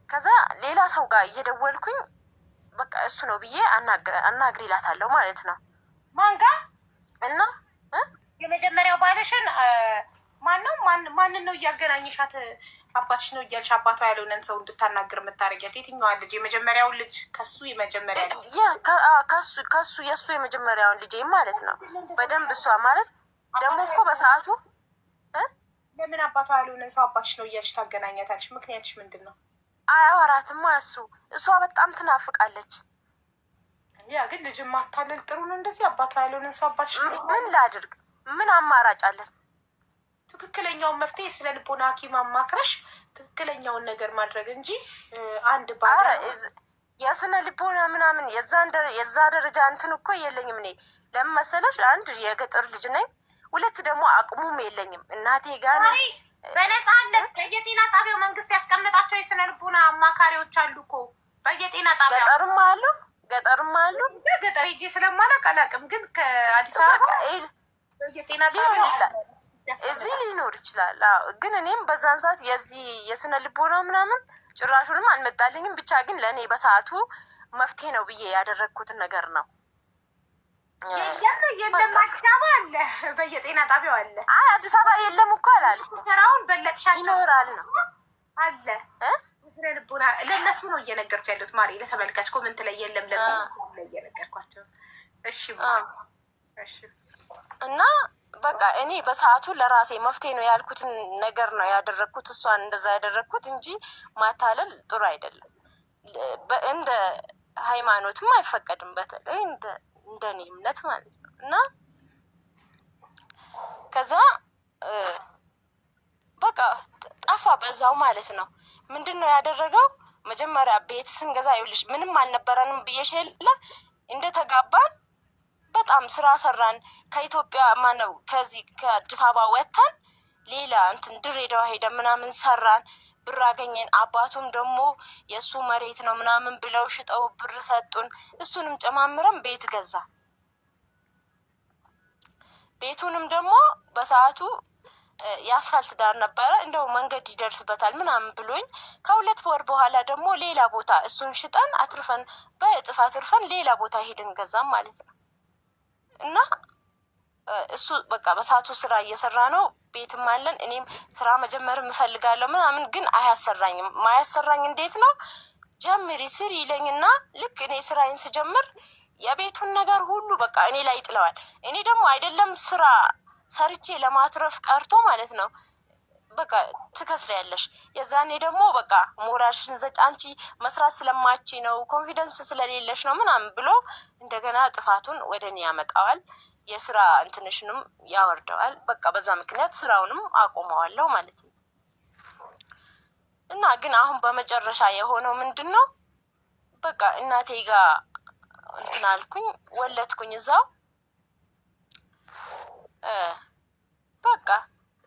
ከዛ ሌላ ሰው ጋር እየደወልኩኝ በቃ እሱ ነው ብዬ አናግሪ እላታለሁ ማለት ነው። ማን ጋር? እና የመጀመሪያው ባልሽን ማንን ነው እያገናኝሻት? አባትሽ ነው እያልሽ አባቷ ያልሆነን ሰው እንድታናግር የምታደርጊያት የትኛዋን ልጅ? የመጀመሪያውን ልጅ ከሱ የመጀመሪያ ከሱ የእሱ የመጀመሪያውን ልጅ ማለት ነው። በደንብ እሷ ማለት ደግሞ እኮ በሰዓቱ ለምን አባቷ ያልሆነን ሰው አባትሽ ነው እያልሽ ታገናኛታለሽ? ምክንያትሽ ምንድን ነው? አያወራትማ እሷ በጣም ትናፍቃለች። ያ ግን ልጅ ማታለል ጥሩ ነው እንደዚህ? አባቷ ያልሆነን ሰው አባትሽ ምን ላድርግ ምን አማራጭ አለን? ትክክለኛውን መፍትሄ ስለ ልቦና ሐኪም አማክረሽ ትክክለኛውን ነገር ማድረግ እንጂ አንድ የስነ ልቦና ምናምን የዛ ደረጃ እንትን እኮ የለኝም እኔ። ለምን መሰለሽ? አንድ የገጠር ልጅ ነኝ፣ ሁለት ደግሞ አቅሙም የለኝም። እናቴ ጋር በነፃነት በየጤና ጣቢያው መንግስት ያስቀመጣቸው የስነ ልቦና አማካሪዎች አሉ እኮ በየጤና ጣቢያው። ገጠርም አሉ። ገጠር ሄጄ ስለማላውቅ አላውቅም፣ ግን ከአዲስ አበባ በየጤና ጣቢያው ይችላል እዚህ ሊኖር ይችላል። ግን እኔም በዛን ሰዓት የዚህ የስነ ልቦና ምናምን ጭራሹንም አልመጣልኝም። ብቻ ግን ለእኔ በሰዓቱ መፍትሄ ነው ብዬ ያደረግኩትን ነገር ነው። የለም አዲስ አበባ አለ፣ በየጤና ጣቢያው አለ። አይ አዲስ አበባ የለም እኮ አላልኩም። ስራውን በለጥሻቸው ይኖራል ነው አለ። ስነ ልቦና ለእነሱ ነው እየነገርኩ ያሉት ማሪ። ለተመልካች ኮመንት ላይ የለም ለምን እየነገርኳቸው። እሺ እና በቃ እኔ በሰዓቱ ለራሴ መፍትሄ ነው ያልኩትን ነገር ነው ያደረግኩት። እሷን እንደዛ ያደረግኩት እንጂ ማታለል ጥሩ አይደለም። እንደ ሃይማኖትም አይፈቀድም፣ በተለይ እንደኔ እምነት ማለት ነው። እና ከዛ በቃ ጠፋ በዛው ማለት ነው። ምንድን ነው ያደረገው? መጀመሪያ ቤት ስንገዛ ይኸውልሽ ምንም አልነበረንም ብዬሽ የለ እንደተጋባን በጣም ስራ ሰራን። ከኢትዮጵያ ማነው ከዚህ ከአዲስ አበባ ወጥተን ሌላ እንትን ድሬዳዋ ሄደን ምናምን ሰራን፣ ብር አገኘን። አባቱም ደግሞ የእሱ መሬት ነው ምናምን ብለው ሽጠው ብር ሰጡን። እሱንም ጨማምረን ቤት ገዛ። ቤቱንም ደግሞ በሰዓቱ የአስፋልት ዳር ነበረ፣ እንደው መንገድ ይደርስበታል ምናምን ብሎኝ ከሁለት ወር በኋላ ደግሞ ሌላ ቦታ እሱን ሽጠን አትርፈን በእጥፍ አትርፈን ሌላ ቦታ ሄድን ገዛም ማለት ነው። እና እሱ በቃ በሰዓቱ ስራ እየሰራ ነው፣ ቤትም አለን። እኔም ስራ መጀመር እፈልጋለሁ ምናምን፣ ግን አያሰራኝም። ማያሰራኝ እንዴት ነው? ጀምሪ ስሪ ይለኝና ልክ እኔ ስራዬን ስጀምር የቤቱን ነገር ሁሉ በቃ እኔ ላይ ይጥለዋል። እኔ ደግሞ አይደለም ስራ ሰርቼ ለማትረፍ ቀርቶ ማለት ነው በቃ ትከስሪያለሽ። የዛኔ ደግሞ በቃ ሞራልሽን ዘጭ አንቺ መስራት ስለማቺ ነው ኮንፊደንስ ስለሌለሽ ነው ምናምን ብሎ እንደገና ጥፋቱን ወደ እኔ ያመጣዋል። የስራ እንትንሽንም ያወርደዋል። በቃ በዛ ምክንያት ስራውንም አቆመዋለሁ ማለት ነው። እና ግን አሁን በመጨረሻ የሆነው ምንድን ነው? በቃ እናቴ ጋር እንትን አልኩኝ፣ ወለድኩኝ እዛው። በቃ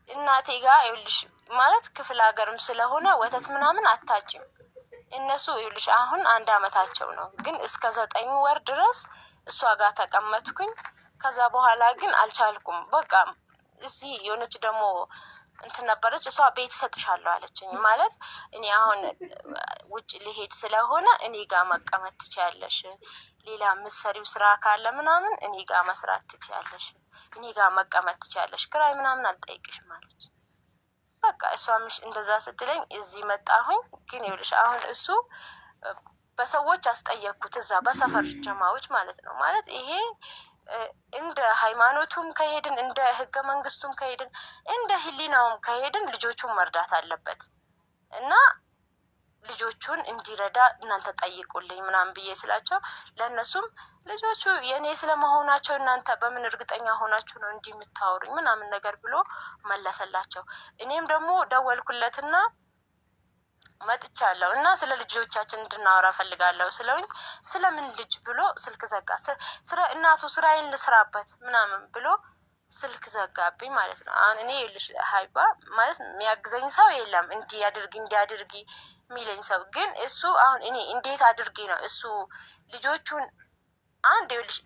እናቴ ጋር ይኸውልሽ ማለት ክፍለ ሀገርም ስለሆነ ወተት ምናምን አታጭም። እነሱ ይኸውልሽ አሁን 1 አመታቸው ነው፣ ግን እስከ 9 ወር ድረስ እሷ ጋር ተቀመጥኩኝ። ከዛ በኋላ ግን አልቻልኩም። በቃ እዚህ የሆነች ደግሞ እንትን ነበረች፣ እሷ ቤት እሰጥሻለሁ አለችኝ። ማለት እኔ አሁን ውጭ ሊሄድ ስለሆነ እኔ ጋር መቀመጥ ትችያለሽ፣ ሌላ ምሰሪው ስራ ካለ ምናምን እኔ ጋር መስራት ትችያለሽ፣ እኔ ጋር መቀመጥ ትችያለሽ፣ ክራይ ምናምን አልጠይቅሽም አለች። በቃ እሷም እንደዛ ስትለኝ እዚህ መጣሁኝ። ግን ይኸውልሽ አሁን እሱ በሰዎች አስጠየቅኩት፣ እዛ በሰፈር ጀማዎች ማለት ነው። ማለት ይሄ እንደ ሃይማኖቱም ከሄድን እንደ ህገ መንግስቱም ከሄድን እንደ ህሊናውም ከሄድን ልጆቹን መርዳት አለበት እና ልጆቹን እንዲረዳ እናንተ ጠይቁልኝ ምናምን ብዬ ስላቸው ለእነሱም ልጆቹ የእኔ ስለመሆናቸው እናንተ በምን እርግጠኛ ሆናችሁ ነው እንዲህ የምታወሩኝ ምናምን ነገር ብሎ መለሰላቸው። እኔም ደግሞ ደወልኩለትና መጥቻለሁ እና ስለ ልጆቻችን እንድናወራ ፈልጋለሁ ስለውኝ ስለምን ልጅ ብሎ ስልክ ዘጋ። እናቱ ስራዬን ልስራበት ምናምን ብሎ ስልክ ዘጋብኝ ማለት ነው። አሁን እኔ ይኸውልሽ ሀይባ ማለት የሚያግዘኝ ሰው የለም፣ እንዲያድርጊ የሚለኝ ሰው ግን እሱ አሁን እኔ እንዴት አድርጊ ነው እሱ ልጆቹን አንድ ይኸውልሽ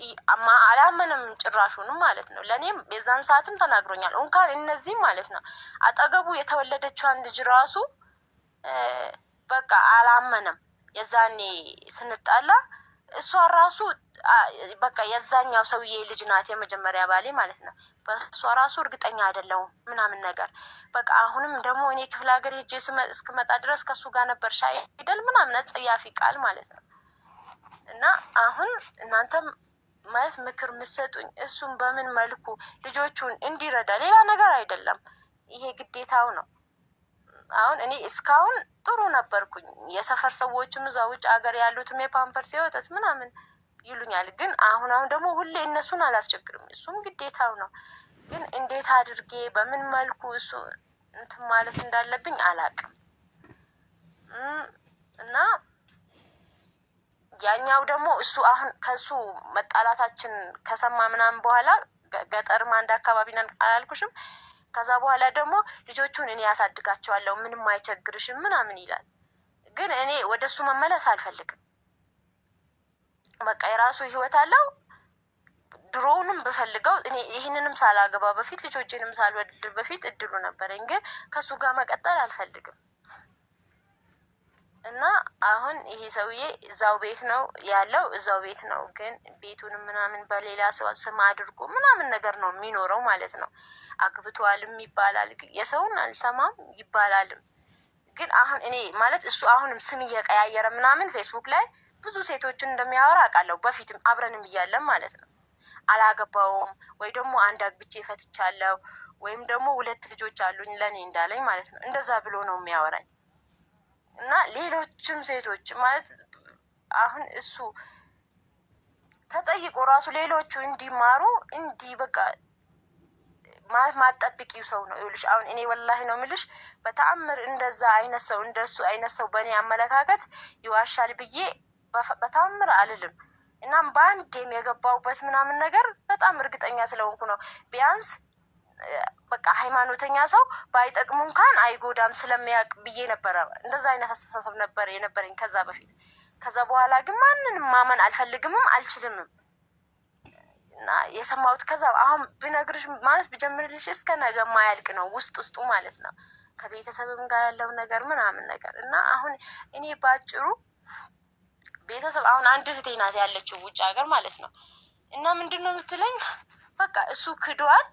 አላመነም ጭራሹንም ማለት ነው። ለእኔም የዛን ሰዓትም ተናግሮኛል። እንኳን እነዚህም ማለት ነው አጠገቡ የተወለደችዋን ልጅ ራሱ በቃ አላመነም። የዛኔ ስንጣላ እሷ ራሱ በቃ የዛኛው ሰውዬ ልጅ ናት፣ የመጀመሪያ ባሌ ማለት ነው። በእሷ ራሱ እርግጠኛ አይደለሁም ምናምን ነገር በቃ አሁንም ደግሞ እኔ ክፍለ ሀገር ሄጄ እስክመጣ ድረስ ከእሱ ጋር ነበር ሻይ አይደል ምናምን ጸያፊ ቃል ማለት ነው። እና አሁን እናንተም ማለት ምክር ምሰጡኝ እሱም በምን መልኩ ልጆቹን እንዲረዳ ሌላ ነገር አይደለም፣ ይሄ ግዴታው ነው። አሁን እኔ እስካሁን ጥሩ ነበርኩኝ። የሰፈር ሰዎችም እዛ ውጭ ሀገር ያሉትም የፓምፐርስ የወተት ምናምን ይሉኛል። ግን አሁን ደግሞ ሁሌ እነሱን አላስቸግርም፣ እሱም ግዴታው ነው። ግን እንዴት አድርጌ በምን መልኩ እሱ እንትን ማለት እንዳለብኝ አላቅም። እና ያኛው ደግሞ እሱ አሁን ከሱ መጣላታችን ከሰማ ምናምን በኋላ ገጠርም አንድ አካባቢ ነን አላልኩሽም? ከዛ በኋላ ደግሞ ልጆቹን እኔ ያሳድጋቸዋለሁ ምንም አይቸግርሽም ምናምን ይላል። ግን እኔ ወደ እሱ መመለስ አልፈልግም። በቃ የራሱ ህይወት አለው። ድሮውንም ብፈልገው እኔ ይህንንም ሳላገባ በፊት ልጆቼንም ሳልወልድ በፊት እድሉ ነበረኝ። ግን ከሱ ጋር መቀጠል አልፈልግም። እና አሁን ይሄ ሰውዬ እዛው ቤት ነው ያለው፣ እዛው ቤት ነው። ግን ቤቱንም ምናምን በሌላ ሰው ስም አድርጎ ምናምን ነገር ነው የሚኖረው ማለት ነው። አግብቷልም ይባላል፣ የሰውን አልሰማም ይባላልም። ግን አሁን እኔ ማለት እሱ አሁንም ስም እየቀያየረ ምናምን ፌስቡክ ላይ ብዙ ሴቶችን እንደሚያወራ አውቃለሁ። በፊትም አብረንም እያለን ማለት ነው። አላገባውም ወይ ደግሞ አንድ አግብቼ ፈትቻለሁ ወይም ደግሞ 2 ልጆች አሉኝ ለእኔ እንዳለኝ ማለት ነው። እንደዛ ብሎ ነው የሚያወራኝ። እና ሌሎችም ሴቶች ማለት አሁን እሱ ተጠይቆ ራሱ ሌሎቹ እንዲማሩ እንዲህ በቃ ማለት ማጠብቂው ሰው ነው። ይኸውልሽ አሁን እኔ ወላሂ ነው የምልሽ በተአምር እንደዛ አይነት ሰው እንደሱ አይነት ሰው በእኔ አመለካከት ይዋሻል ብዬ በተአምር አልልም። እናም በአንዴም የገባውበት ምናምን ነገር በጣም እርግጠኛ ስለሆንኩ ነው። ቢያንስ በቃ ሃይማኖተኛ ሰው ባይጠቅሙ እንኳን አይጎዳም ስለሚያውቅ ብዬ ነበረ። እንደዛ አይነት አስተሳሰብ ነበር የነበረኝ ከዛ በፊት። ከዛ በኋላ ግን ማንንም ማመን አልፈልግምም አልችልምም። እና የሰማሁት ከዛ አሁን ብነግርሽ ማለት ብጀምርልሽ እስከ ነገ ማያልቅ ነው ውስጡ ማለት ነው። ከቤተሰብም ጋር ያለው ነገር ምናምን ነገር እና አሁን እኔ ባጭሩ ቤተሰብ አሁን አንድ እህቴ ናት ያለችው ውጭ ሀገር ማለት ነው። እና ምንድን ነው የምትለኝ በቃ እሱ ክዷል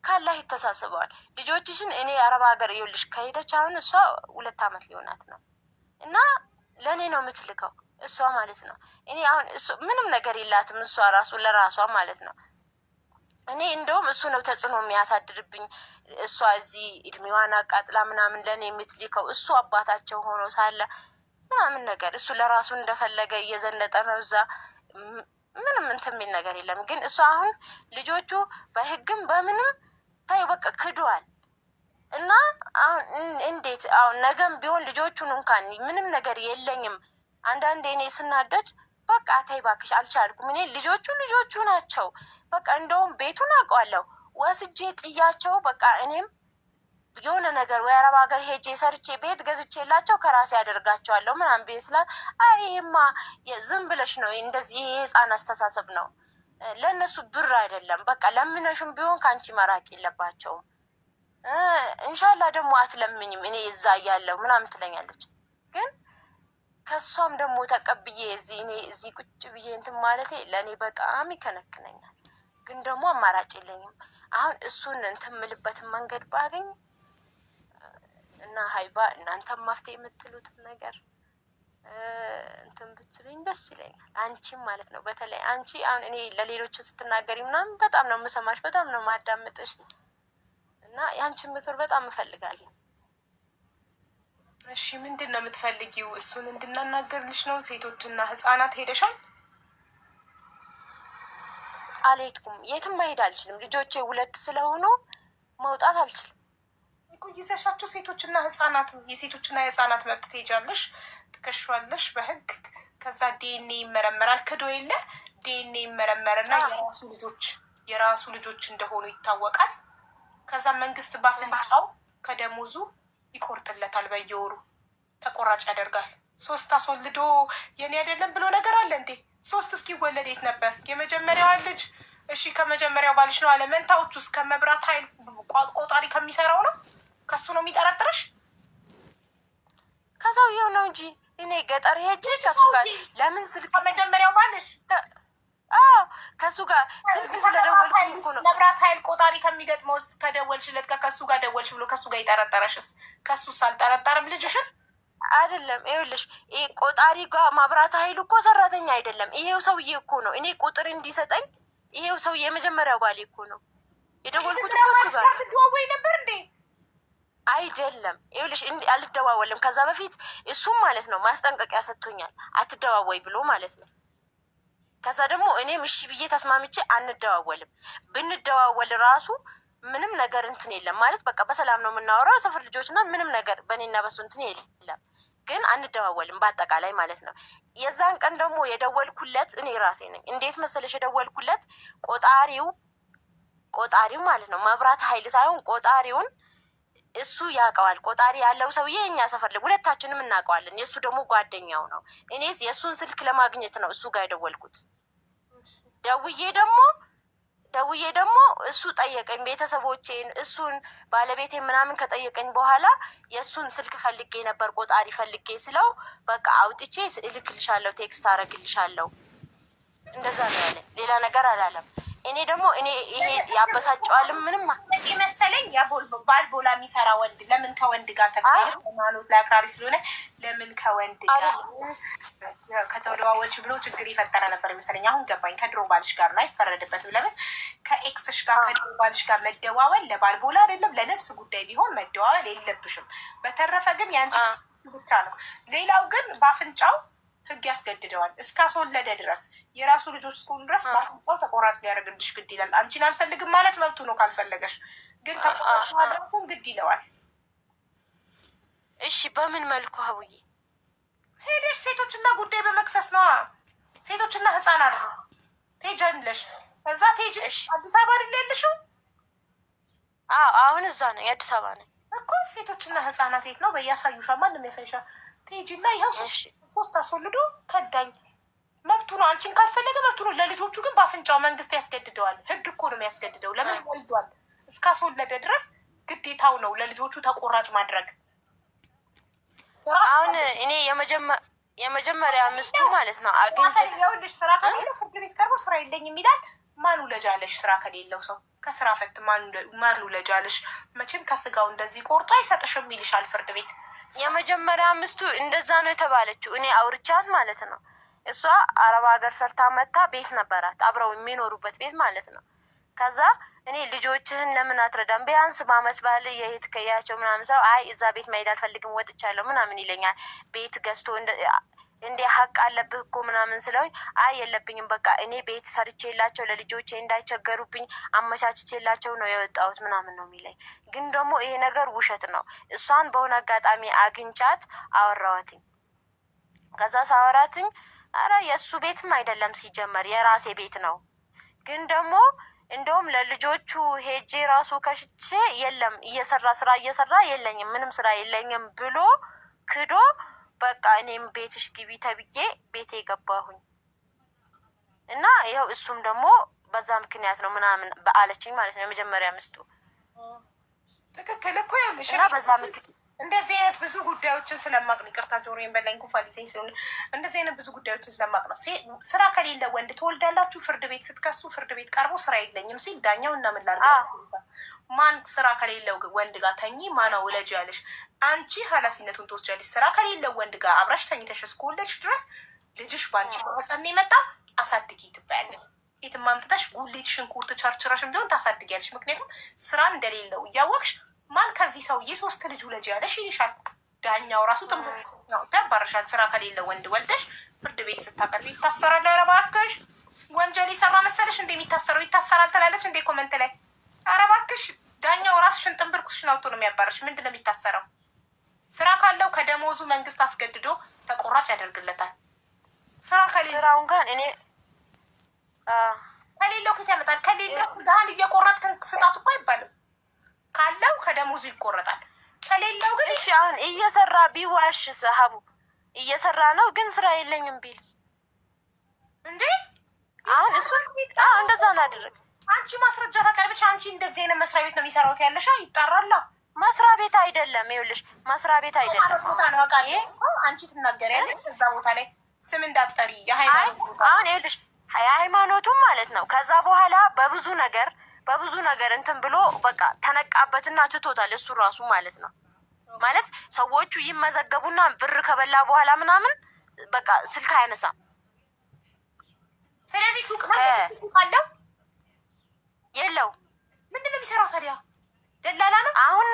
ካላህ ይተሳስበዋል። ልጆችሽን እኔ አረብ ሀገር ይኸውልሽ ከሄደች አሁን እሷ 2 ዓመት ሊሆናት ነው። እና ለእኔ ነው የምትልከው እሷ ማለት ነው። እኔ አሁን እሱ ምንም ነገር የላትም እሷ ራሱ ለራሷ ማለት ነው። እኔ እንደውም እሱ ነው ተጽዕኖ የሚያሳድርብኝ። እሷ እዚህ እድሜዋን አቃጥላ ምናምን ለእኔ የምትልከው እሱ አባታቸው ሆኖ ሳለ ምናምን ነገር እሱ ለራሱ እንደፈለገ እየዘነጠ ነው እዛ። ምንም እንትን የሚል ነገር የለም። ግን እሱ አሁን ልጆቹ በህግም በምንም ታይ በቃ ክዷል። እና አሁን እንዴት አሁን ነገም ቢሆን ልጆቹን እንኳን ምንም ነገር የለኝም አንዳንዴ እኔ ስናደድ በቃ ተይ እባክሽ አልቻልኩም። እኔ ልጆቹ ናቸው። በቃ እንደውም ቤቱን አውቀዋለሁ ወስጄ ጥያቸው በቃ እኔም የሆነ ነገር ወይ አረብ ሀገር ሄጄ ሰርቼ ቤት ገዝቼላቸው ከራሴ ያደርጋቸዋለሁ ምናምን ቤት ስላት አይ ይሄማ ዝም ብለሽ ነው እንደዚህ የህፃን አስተሳሰብ ነው። ለእነሱ ብር አይደለም በቃ ለምነሽም ቢሆን ከአንቺ መራቅ የለባቸውም። እንሻላ ደግሞ አትለምኝም እኔ እዛ እያለሁ ምናምን ትለኛለች። ግን ከሷም ደግሞ ተቀብዬ እዚህ ቁጭ ብዬ እንትን ማለቴ ለእኔ በጣም ይከነክነኛል። ግን ደግሞ አማራጭ የለኝም። አሁን እሱን እንትን ምልበትን መንገድ ባገኝ እና ሀይባ እናንተም መፍትሄ የምትሉትን ነገር እንትን ብትሉኝ ደስ ይለኛል። አንቺም ማለት ነው በተለይ አንቺ አሁን እኔ ለሌሎች ስትናገሪ ምናምን በጣም ነው የምሰማሽ፣ በጣም ነው የማዳምጥሽ እና የአንቺን ምክር በጣም እፈልጋለሁ። እሺ ምንድን ነው የምትፈልጊው? እሱን እንድናናገርልሽ ነው? ሴቶችና ህጻናት ሄደሻል? አልሄድኩም፣ የትም መሄድ አልችልም። ልጆቼ 2 ስለሆኑ መውጣት አልችልም። ይዘሻቸው ሴቶችና ህጻናት የሴቶችና የህጻናት መብት ትሄጃለሽ፣ ትከሻለሽ በህግ። ከዛ ዲኤንኤ ይመረመራል። ክዶ የለ ዲኤንኤ ይመረመርና የራሱ ልጆች እንደሆኑ ይታወቃል። ከዛ መንግስት ባፍንጫው ከደሞዙ ይቆርጥለታል። በየወሩ ተቆራጭ ያደርጋል። 3 አስወልዶ የኔ አይደለም ብሎ ነገር አለ እንዴ? 3 እስኪወለድ የት ነበር የመጀመሪያዋ ልጅ? እሺ ከመጀመሪያው ባልሽ ነው አለ። መንታዎቹ ውስጥ ከመብራት ኃይል ቆጣሪ ከሚሰራው ነው? ከሱ ነው የሚጠረጥርሽ? ከሰውየው ነው እንጂ እኔ ገጠር ሄጄ ከሱ ጋር ለምን ስልክ ከመጀመሪያው ባልሽ ከሱ ጋር ስልክ ስለደወልኩኝ እኮ ነው። መብራት ኃይል ቆጣሪ ከሚገጥመው ከደወልሽለት ከሱ ጋር ደወልሽ ብሎ ከሱ ጋር ይጠረጠረሽስ? ከሱስ አልጠረጠርም ልጅሽን አይደለም። ይኸውልሽ ቆጣሪ ጋር መብራት ኃይል እኮ ሰራተኛ አይደለም። ይሄው ሰውዬ እኮ ነው እኔ ቁጥር እንዲሰጠኝ። ይሄው ሰውዬ የመጀመሪያው ባሌ እኮ ነው። የደወልኩት እኮ እሱ ጋር ትደዋወይ ነበር እንዴ? አይደለም። ይኸውልሽ አልደዋወልም። ከዛ በፊት እሱም ማለት ነው ማስጠንቀቂያ ሰጥቶኛል፣ አትደዋወይ ብሎ ማለት ነው። ከዛ ደግሞ እኔም እሺ ብዬ ተስማምቼ አንደዋወልም። ብንደዋወል ራሱ ምንም ነገር እንትን የለም ማለት በቃ በሰላም ነው የምናወራው የሰፈር ልጆች እና ምንም ነገር በእኔና በሱ እንትን የለም፣ ግን አንደዋወልም በአጠቃላይ ማለት ነው። የዛን ቀን ደግሞ የደወልኩለት እኔ ራሴ ነኝ። እንዴት መሰለሽ የደወልኩለት ቆጣሪው ማለት ነው መብራት ኃይል ሳይሆን ቆጣሪውን እሱ ያውቀዋል። ቆጣሪ ያለው ሰውዬ እኛ ሰፈር ላይ ሁለታችንም እናውቀዋለን። የእሱ ደግሞ ጓደኛው ነው። እኔ የእሱን ስልክ ለማግኘት ነው እሱ ጋር የደወልኩት። ደውዬ ደግሞ እሱ ጠየቀኝ፣ ቤተሰቦቼን፣ እሱን ባለቤቴ ምናምን ከጠየቀኝ በኋላ የእሱን ስልክ ፈልጌ ነበር ቆጣሪ ፈልጌ ስለው በቃ አውጥቼ እልክልሻለሁ፣ ቴክስት አረግልሻለሁ እንደዛ ነው ያለኝ። ሌላ ነገር አላለም። እኔ ደግሞ ይሄ ያበሳጨዋልም ምንም መሰለኝ ባልቦላ የሚሰራ ወንድ ለምን ከወንድ ጋር ተቀበለ? ሃይማኖት ላይ አክራሪ ስለሆነ ለምን ከወንድ ጋር ከተደዋወልሽ ብሎ ችግር የፈጠረ ነበር መሰለኝ። አሁን ገባኝ። ከድሮ ባልሽ ጋር ነው አይፈረድበትም። ለምን ከኤክስሽ ጋር ከድሮ ባልሽ ጋር መደዋወል ለባልቦላ አይደለም ለነፍስ ጉዳይ ቢሆን መደዋወል የለብሽም። በተረፈ ግን ያንቺ ብቻ ነው። ሌላው ግን በአፍንጫው ህግ ያስገድደዋል እስካስወለደ ድረስ የራሱ ልጆች እስከሆኑ ድረስ በአፍንጫው ተቆራጭ ሊያደርግልሽ ግድ ይላል። አንቺን አልፈልግም ማለት መብቱ ነው ካልፈለገሽ፣ ግን ተቆራጭ ማድረጉን ግድ ይለዋል። እሺ በምን መልኩ ሀቡዬ? ሄደሽ ሴቶችና ጉዳይ በመክሰስ ነዋ። ሴቶችና ህፃናት ትሄጃለሽ። እዛ ትሄጂ። አዲስ አበባ አይደል ያለሽው? አሁን እዛ ነው የአዲስ አበባ ነኝ እኮ። ሴቶችና ህፃናት የት ነው? በያሳዩሻ ማንም ያሳይሻ። ትሄጂና ይኸው ሶስት አስወልዶ ከዳኝ መብቱ ነው። አንቺን ካልፈለገ መብቱ ነው። ለልጆቹ ግን በአፍንጫው መንግስት ያስገድደዋል። ህግ እኮ ነው የሚያስገድደው። ለምን ወልዷል። እስካስወለደ ድረስ ግዴታው ነው ለልጆቹ ተቆራጭ ማድረግ። አሁን እኔ የመጀመሪያ ምስቱ ማለት ነው ይኸውልሽ፣ ስራ ከሌለው ፍርድ ቤት ቀርቦ ስራ የለኝም ይላል። ማን ውለጃለሽ? ስራ ከሌለው ሰው ከስራ ፈት ማን ውለጃለሽ? መቼም ከስጋው እንደዚህ ቆርጦ አይሰጥሽም ይልሻል ፍርድ ቤት። የመጀመሪያ ምስቱ እንደዛ ነው የተባለችው። እኔ አውርቻት ማለት ነው። እሷ አረብ ሀገር ሰርታ መታ ቤት ነበራት፣ አብረው የሚኖሩበት ቤት ማለት ነው። ከዛ እኔ ልጆችህን ለምን አትረዳም? ቢያንስ በአመት ባል የሄት ከያቸው ምናምን ሰው አይ እዛ ቤት መሄድ አልፈልግም ወጥቻለሁ ምናምን ይለኛል። ቤት ገዝቶ እንዴ ሀቅ አለብህ እኮ ምናምን ስለውኝ አይ የለብኝም በቃ እኔ ቤት ሰርቼላቸው ለልጆቼ እንዳይቸገሩብኝ አመቻችቼላቸው ነው የወጣሁት ምናምን ነው የሚለኝ። ግን ደግሞ ይሄ ነገር ውሸት ነው። እሷን በሆነ አጋጣሚ አግኝቻት አወራዋትኝ። ከዛ ሳወራትኝ አረ የእሱ ቤትም አይደለም ሲጀመር የራሴ ቤት ነው። ግን ደግሞ እንደውም ለልጆቹ ሄጄ ራሱ ከሽቼ የለም ስራ እየሰራ የለኝም ምንም ስራ የለኝም ብሎ ክዶ በቃ እኔም ቤትሽ ግቢ ተብዬ ቤቴ ገባሁኝ እና ይኸው እሱም ደግሞ በዛ ምክንያት ነው ምናምን በአለችኝ ማለት ነው የመጀመሪያ ምስቱ። ትክክል እኮ ይኸውልሽ እና በዛ ምክንያት እንደዚህ አይነት ብዙ ጉዳዮችን ስለማቅ ነው። ይቅርታ ጆሮዬን በላኝ ኩፋን ይዘኝ ስለሆነ እንደዚህ አይነት ብዙ ጉዳዮችን ስለማቅ ነው። ስራ ከሌለ ወንድ ትወልዳላችሁ። ፍርድ ቤት ስትከሱ ፍርድ ቤት ቀርቦ ስራ የለኝም ሲል ዳኛው እና ምን ላድርግ? ማን ስራ ከሌለው ወንድ ጋር ተኚ ማነው ውለጅ ያለሽ? አንቺ ኃላፊነቱን ትወስጃለሽ። ስራ ከሌለው ወንድ ጋር አብራሽ ተኝተሽ እስከወለድሽ ድረስ ልጅሽ በአንቺ ማህፀን የመጣ አሳድጊ ትባያለሽ። የትም አምጥተሽ ጉሊት ሽንኩርት ቸርችረሽም ቢሆን ታሳድጊያለሽ። ምክንያቱም ስራ እንደሌለው እያወቅሽ ማን ከዚህ ሰውዬ 3 ልጅ ውለጅ ያለሽ ይልሻል። ዳኛው ራሱ ያባረሻል። ስራ ከሌለ ወንድ ወልደሽ ፍርድ ቤት ስታቀርቢ ይታሰራል። ኧረ እባክሽ ወንጀል የሰራ መሰለሽ እንደ የሚታሰረው ይታሰራል ትላለች እንደ ኮመንት ላይ። ኧረ እባክሽ ዳኛው ራስሽን ጥንብርኩስሽን አውጥቶ ነው የሚያባረሽ። ምንድን ነው የሚታሰረው? ስራ ካለው ከደሞዙ መንግስት አስገድዶ ተቆራጭ ያደርግለታል። ስራ ከሌለው ጋር እኔ ከሌለው ከት ያመጣል። ከሌለው ጋር እየቆረጥ ስጣት እኮ አይባልም። ካለው ከደሞዙ ይቆረጣል። ከሌለው ግን እሺ አሁን እየሰራ ቢዋሽ ሰሃቡ እየሰራ ነው ግን ስራ የለኝም ቢልስ እንዴ? አሁን እሱ እንደዛ ነው አደረግ። አንቺ ማስረጃ ታቀርብሽ። አንቺ እንደዚህ አይነት መስሪያ ቤት ነው የሚሰራው ያለሽ ይጣራላ። መስሪያ ቤት አይደለም ይኸውልሽ፣ መስሪያ ቤት አይደለም ቦታ ነው። አቃዬ አንቺ ትናገሪያለሽ እዛ ቦታ ላይ ስም እንዳትጠሪ። የሃይማኖት ቦታ አሁን ይኸውልሽ የሃይማኖቱም ማለት ነው። ከዛ በኋላ በብዙ ነገር እንትን ብሎ በቃ ተነቃበትና ትቶታል እሱ ራሱ ማለት ነው። ማለት ሰዎቹ ይመዘገቡና ብር ከበላ በኋላ ምናምን በቃ ስልክ አያነሳም። ስለዚህ ሱቅ አለው የለው። ምንድን ነው የሚሰራው ታዲያ? ደላላ ነው አሁን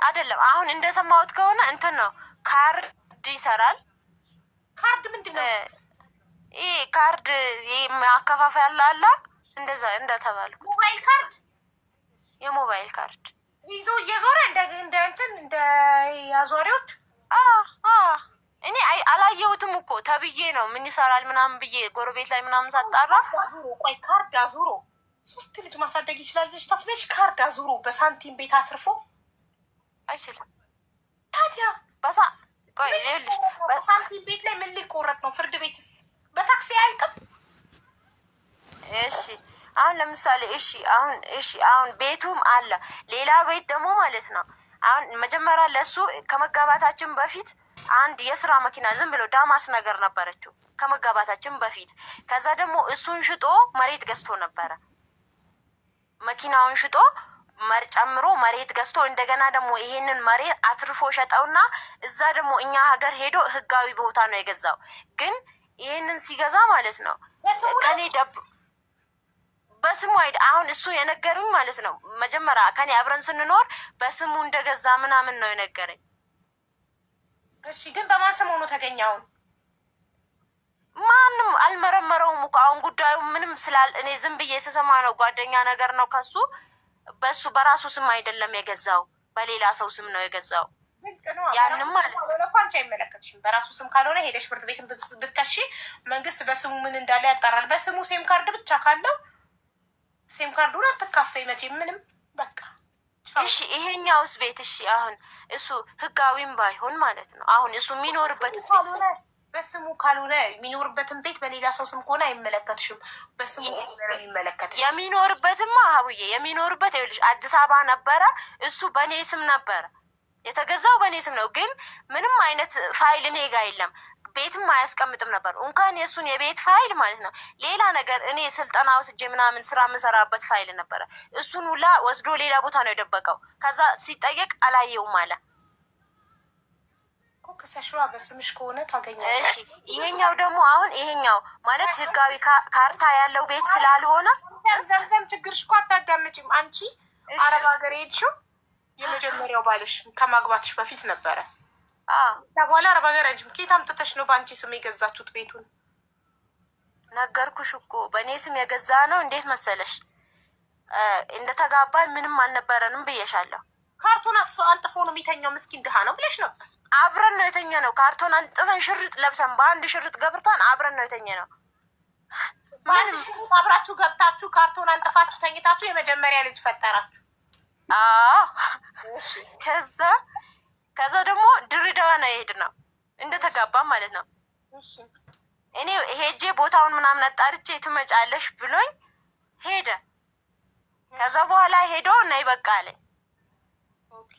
አይደለም። አሁን እንደሰማሁት ከሆነ እንትን ነው ካርድ ይሰራል። ካርድ ምንድን ነው? ይሄ ካርድ አከፋፋይ አለ እንደዛ እንደተባልኩ ሞባይል ካርድ የሞባይል ካርድ ይዞ እየዞረ እንደ እንትን እንደ አዟሪዎች እኔ አላየሁትም እኮ ተብዬ ነው ምን ይሰራል ምናምን ብዬ ጎረቤት ላይ ምናምን ሳጣራ አዙሮ ቆይ ካርድ አዙሮ 3 ልጅ ማሳደግ ይችላል ብለሽ ታስበሽ? ካርድ አዙሮ በሳንቲም ቤት አትርፎ አይችልም። ታዲያ በሳንቲም ቤት ላይ ምን ሊቆረጥ ነው? ፍርድ ቤትስ በታክሲ አያልቅም? እሺ አሁን ለምሳሌ አሁን ቤቱም አለ ሌላ ቤት ደግሞ ማለት ነው። አሁን መጀመሪያ ለሱ ከመጋባታችን በፊት አንድ የስራ መኪና ዝም ብሎ ዳማስ ነገር ነበረችው ከመጋባታችን በፊት። ከዛ ደግሞ እሱን ሽጦ መሬት ገዝቶ ነበረ። መኪናውን ሽጦ ጨምሮ መሬት ገዝቶ እንደገና ደግሞ ይሄንን መሬት አትርፎ ሸጠውና እዛ ደግሞ እኛ ሀገር ሄዶ ህጋዊ ቦታ ነው የገዛው። ግን ይሄንን ሲገዛ ማለት ነው ከኔ በስሙ አሁን እሱ የነገሩኝ ማለት ነው። መጀመሪያ ከኔ አብረን ስንኖር በስሙ እንደገዛ ምናምን ነው የነገረኝ። እሺ ግን በማን ስም ሆኖ ተገኘ? አሁን ማንም አልመረመረውም እኮ አሁን ጉዳዩ ምንም እኔ ዝም ብዬ ስሰማ ነው። ጓደኛ ነገር ነው ከሱ በሱ በራሱ ስም አይደለም የገዛው፣ በሌላ ሰው ስም ነው የገዛው። ያንም ማለት እኮ አንቺ አይመለከትሽም። በራሱ ስም ካልሆነ ሄደሽ ፍርድ ቤት ብትከሺ መንግስት በስሙ ምን እንዳለ ያጣራል። በስሙ ሴም ካርድ ብቻ ካለው ሴም ካርዱን አትካፈይ መቼም ምንም በቃ። እሺ ይሄኛውስ ቤት እሺ አሁን እሱ ህጋዊም ባይሆን ማለት ነው አሁን እሱ የሚኖርበት በስሙ ካልሆነ የሚኖርበትን ቤት በሌላ ሰው ስም ከሆነ አይመለከትሽም። በስሙ የሚመለከትሽ የሚኖርበትማ ሀቡዬ የሚኖርበት ይኸውልሽ አዲስ አበባ ነበረ። እሱ በእኔ ስም ነበረ የተገዛው በእኔ ስም ነው። ግን ምንም አይነት ፋይል እኔ ጋ የለም። ቤትም አያስቀምጥም ነበር እንኳን የእሱን የቤት ፋይል ማለት ነው። ሌላ ነገር እኔ ስልጠና ወስጄ ምናምን ስራ የምሰራበት ፋይል ነበረ። እሱን ሁላ ወስዶ ሌላ ቦታ ነው የደበቀው። ከዛ ሲጠየቅ አላየውም አለ። ከሰሽዋ በስምሽ ከሆነ ታገኛለሽ። እሺ ይሄኛው ደግሞ አሁን ይሄኛው ማለት ህጋዊ ካርታ ያለው ቤት ስላልሆነ ዘምዘም ችግርሽ እኮ አታዳምጪም አንቺ። አረብ ሀገር ሄድሽው የመጀመሪያው ባልሽ ከማግባትሽ በፊት ነበረ። በኋላ አረብ ሀገር ሄድሽም ከየት አምጥተሽ ነው በአንቺ ስም የገዛችሁት ቤቱን? ነገርኩሽ እኮ በእኔ ስም የገዛ ነው። እንዴት መሰለሽ እንደተጋባን ምንም አልነበረንም ብዬሻለሁ። ካርቶን አንጥፎ ነው የሚተኛው ምስኪን ድሃ ነው ብለሽ ነበር። አብረን ነው የተኛ ነው። ካርቶን አንጥፈን ሽርጥ ለብሰን በአንድ ሽርጥ ገብርታን አብረን ነው የተኛ ነው። በአንድ ሽርጥ አብራችሁ ገብታችሁ ካርቶን አንጥፋችሁ ተኝታችሁ የመጀመሪያ ልጅ ፈጠራችሁ። ከዛ ደግሞ ድሬዳዋ ነው የሄድነው እንደተጋባ ማለት ነው። እኔ ሄጄ ቦታውን ምናምን አጣርቼ ትመጫለሽ ብሎኝ ሄደ። ከዛ በኋላ ሄዶ ነይ በቃ አለኝ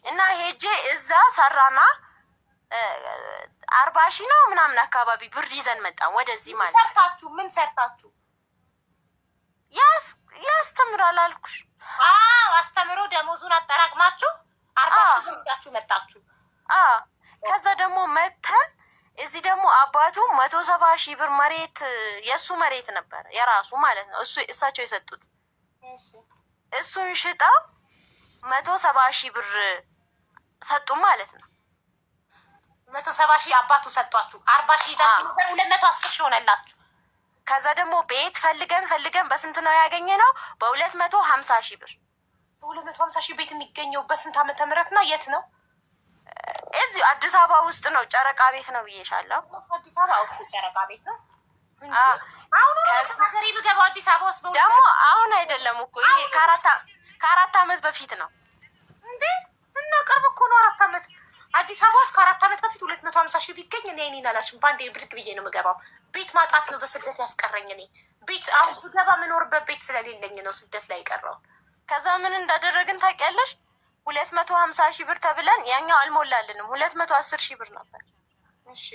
እና ሄጄ እዛ ሰራና 40,000 ነው ምናምን አካባቢ ብር ይዘን መጣን ወደዚህ ማለት ሰርታችሁ ምን ሰርታችሁ? ያስተምራል አልኩሽ። አስተምሮ ደሞዙን አጠራቅማችሁ 40,000 ብር ይዛችሁ መጣችሁ። ከዛ ደግሞ መተን እዚህ ደግሞ አባቱ 170,000 ብር መሬት የእሱ መሬት ነበረ የራሱ ማለት ነው። እሳቸው የሰጡት እሱን ሽጠው 170,000 ብር ሰጡ ማለት ነው። 170,000 አባቱ ሰጧችሁ። 40,000 ይዛችሁ ነበር 210,000 ሆነላችሁ። ከዛ ደግሞ ቤት ፈልገን በስንት ነው ያገኘ ነው? በ250,000 ብር። በ250,000 ቤት የሚገኘው በስንት ዓመተ ምህረት ነው? የት ነው? እዚሁ አዲስ አበባ ውስጥ ነው። ጨረቃ ቤት ነው ብዬሻለሁ። አዲስ አበባ ውስጥ ጨረቃ ቤት ነው። አሁን ሀገሬ ብገባው አዲስ አበባ ውስጥ ደግሞ አሁን አይደለም እኮ ይሄ ከአራት ዓመት በፊት ነው እንዴ? እና ቅርብ እኮ ነው። 4 ዓመት አዲስ አበባ ውስጥ ከ4 ዓመት በፊት 250,000 ቢገኝ እኔ አላሽም በአንዴ ብድግ ብዬ ነው የምገባው። ቤት ማጣት ነው በስደት ያስቀረኝ። እኔ ቤት አሁን ብገባ የምኖርበት ቤት ስለሌለኝ ነው ስደት ላይ የቀረው። ከዛ ምን እንዳደረግን ታውቂያለሽ? 250,000 ብር ተብለን ያኛው አልሞላልንም። 210,000 ብር ነበር። እሺ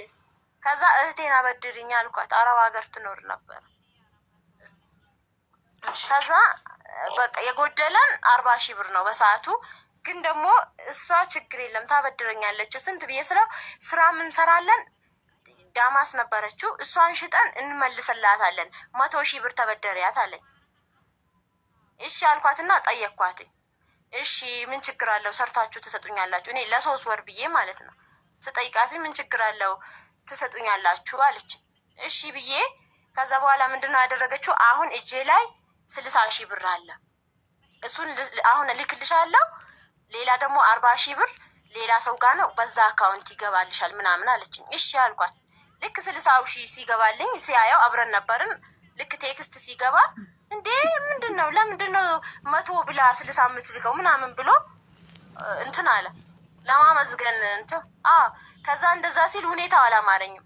ከዛ እህቴን አበድርኝ አልኳት። አረብ ሀገር ትኖር ነበር። ከዛ በቃ የጎደለን 40,000 ብር ነው በሰዓቱ። ግን ደግሞ እሷ ችግር የለም ታበድረኛለች። ስንት ብዬ ስለው ስራ ምንሰራለን ዳማስ ነበረችው እሷን ሽጠን እንመልስላታለን 100,000 ብር ተበደሪያት አለኝ። እሺ አልኳትና ጠየቅኳት። እሺ ምን ችግር አለው ሰርታችሁ ትሰጡኛላችሁ? እኔ ለ3 ወር ብዬ ማለት ነው ስጠይቃት ምን ችግር አለው ትሰጡኛላችሁ አለች። እሺ ብዬ ከዛ በኋላ ምንድነው ያደረገችው? አሁን እጄ ላይ 60,000 ብር አለ፣ እሱን አሁን እልክልሻለሁ። ሌላ ደግሞ 40,000 ብር ሌላ ሰው ጋር ነው፣ በዛ አካውንት ይገባልሻል ምናምን አለችኝ። እሺ አልኳት። ልክ 60,000 ሲገባልኝ ሲያየው አብረን ነበርን። ልክ ቴክስት ሲገባ እንዴ ምንድን ነው ለምንድን ነው 100 ብላ 65 ልከው ምናምን ብሎ እንትን አለ ለማመዝገን እንትን ከዛ እንደዛ ሲል ሁኔታው አላማረኝም።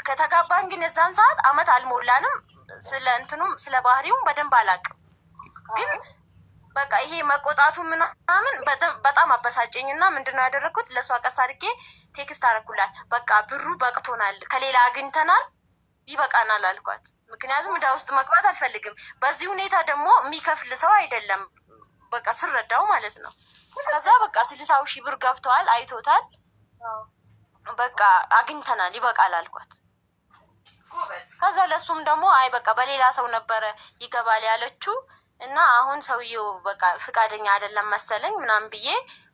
ከተጋባን ግን የዛን ሰዓት አመት አልሞላንም። ስለ እንትኑም ስለ ባህሪውም በደንብ አላውቅም። ግን በቃ ይሄ መቆጣቱ ምናምን በጣም አበሳጨኝ እና ምንድነው ያደረግኩት? ለእሷ ቀስ አድርጌ ቴክስት አደረኩላት። በቃ ብሩ በቅቶናል፣ ከሌላ አግኝተናል፣ ይበቃናል አልኳት። ምክንያቱም እዳ ውስጥ መግባት አልፈልግም። በዚህ ሁኔታ ደግሞ የሚከፍል ሰው አይደለም፣ በቃ ስረዳው ማለት ነው። ከዛ በቃ 60,000 ብር ገብተዋል፣ አይቶታል። በቃ አግኝተናል፣ ይበቃል አልኳት። ከዛ ለሱም ደግሞ አይ በቃ በሌላ ሰው ነበረ ይገባል ያለችው እና አሁን ሰውየው በቃ ፍቃደኛ አይደለም መሰለኝ ምናምን ብዬ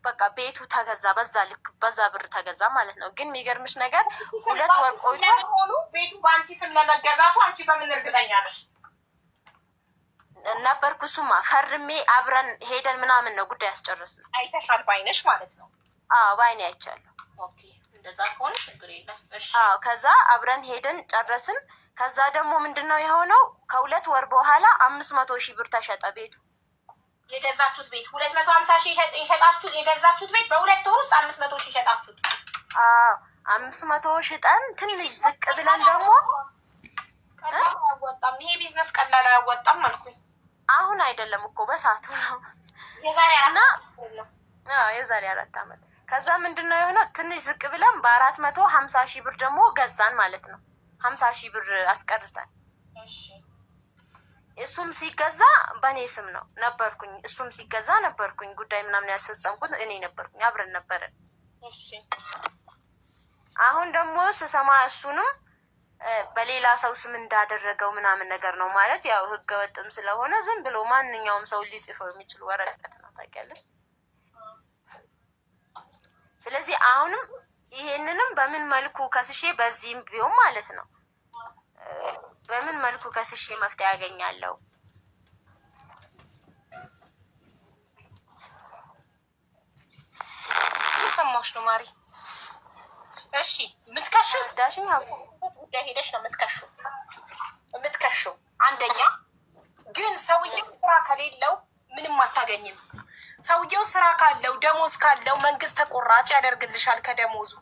በቃ ቤቱ ተገዛ፣ በዛ ልክ በዛ ብር ተገዛ ማለት ነው። ግን የሚገርምሽ ነገር 2 ወር ቆይቶ ቤቱ በአንቺ ስም ለመገዛቱ አንቺ በምን እርግጠኛ ነሽ? ነበርኩ። እሱማ ፈርሜ አብረን ሄደን ምናምን ነው ጉዳይ ያስጨረስነው። አይተሻል ባይነሽ ማለት ነው? አዎ ባይኔ አይቻለሁ። ኦኬ እንደዛ ከሆነ ችግር የለም። እሺ አዎ ከዛ አብረን ሄደን ጨረስን። ከዛ ደግሞ ምንድነው የሆነው? ከ2 ወር በኋላ 500,000 ብር ተሸጠ ቤቱ። የገዛችሁት ቤት 250,000 የሸጣችሁ የገዛችሁት ቤት በ2 ወር ውስጥ 500,000 ሸጣችሁት? አዎ 500 ሽጠን ትንሽ ዝቅ ብለን ደግሞ ቀላል አያወጣም። ይሄ ቢዝነስ ቀላል አያወጣም አልኩኝ። አሁን አይደለም እኮ በሰዓቱ ነው። የዛሬ 4 ዓመት። ከዛ ምንድነው የሆነው? ትንሽ ዝቅ ብለን በ450,000 ብር ደግሞ ገዛን ማለት ነው። 50,000 ብር አስቀርታል። እሱም ሲገዛ በእኔ ስም ነው ነበርኩኝ። እሱም ሲገዛ ነበርኩኝ። ጉዳይ ምናምን ያስፈጸምኩት እኔ ነበርኩኝ። አብረን ነበረን። አሁን ደግሞ ስሰማ እሱንም በሌላ ሰው ስም እንዳደረገው ምናምን ነገር ነው ማለት ያው ህገ ወጥም ስለሆነ ዝም ብሎ ማንኛውም ሰው ሊጽፈው የሚችል ወረቀት ነው ታውቂያለሽ። ስለዚህ አሁንም ይሄንንም በምን መልኩ ከስሼ በዚህም ቢሆን ማለት ነው በምን መልኩ ከስሼ መፍትሄ ያገኛለሁ? ሰማሽ ነው ማሪ? እሺ የምትከሽው ዳሽኝ ጉዳይ ሄደሽ ነው የምትከሽው። አንደኛ ግን ሰውየው ስራ ከሌለው ምንም አታገኝም። ሰውየው ስራ ካለው ደሞዝ ካለው መንግስት ተቆራጭ ያደርግልሻል ከደሞዙ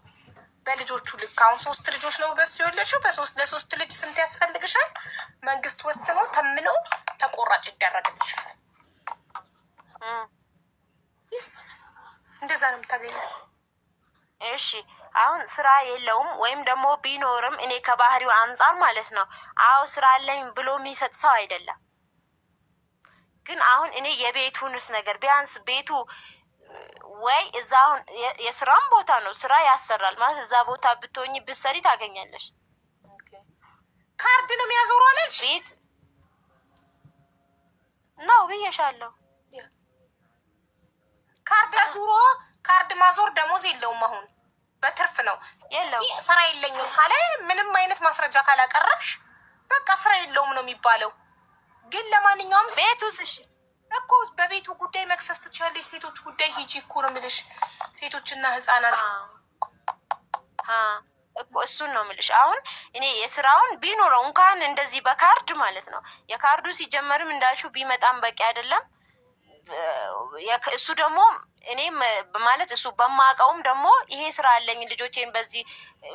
በልጆቹ ልክ። አሁን 3 ልጆች ነው በሱ የወለድሽው። ለ3 ልጅ ስንት ያስፈልግሻል? መንግስት ወስኖ ተምኖ ተቆራጭ ይደረግልሻል። እንደዛ ነው የምታገኘው። እሺ አሁን ስራ የለውም ወይም ደግሞ ቢኖርም እኔ ከባህሪው አንጻር ማለት ነው አዎ ስራ አለኝ ብሎ የሚሰጥ ሰው አይደለም። ግን አሁን እኔ የቤቱንስ ነገር ቢያንስ ቤቱ ወይ እዛ አሁን የስራም ቦታ ነው ስራ ያሰራል ማለት እዛ ቦታ ብትሆኚ ብትሰሪ ታገኛለሽ። ካርድ ነው የሚያዞሩ አለች ቤት ነው ብዬሻለሁ። ካርድ አዙሮ ካርድ ማዞር ደሞዝ የለውም። አሁን በትርፍ ነው የለው። ስራ የለኝም ካለ ምንም አይነት ማስረጃ ካላቀረብሽ በቃ ስራ የለውም ነው የሚባለው። ግን ለማንኛውም ቤቱስ እሺ እኮ በቤቱ ጉዳይ መክሰስ ትችላለች። ሴቶች ጉዳይ ሂጂ እኮ ነው የምልሽ። ሴቶችና ህጻናት እኮ እሱን ነው የምልሽ። አሁን እኔ የስራውን ቢኖረው እንኳን እንደዚህ በካርድ ማለት ነው የካርዱ ሲጀመርም እንዳልሽው ቢመጣም በቂ አይደለም። እሱ ደግሞ እኔም ማለት እሱ በማውቀውም ደግሞ ይሄ ስራ አለኝ ልጆቼን በዚህ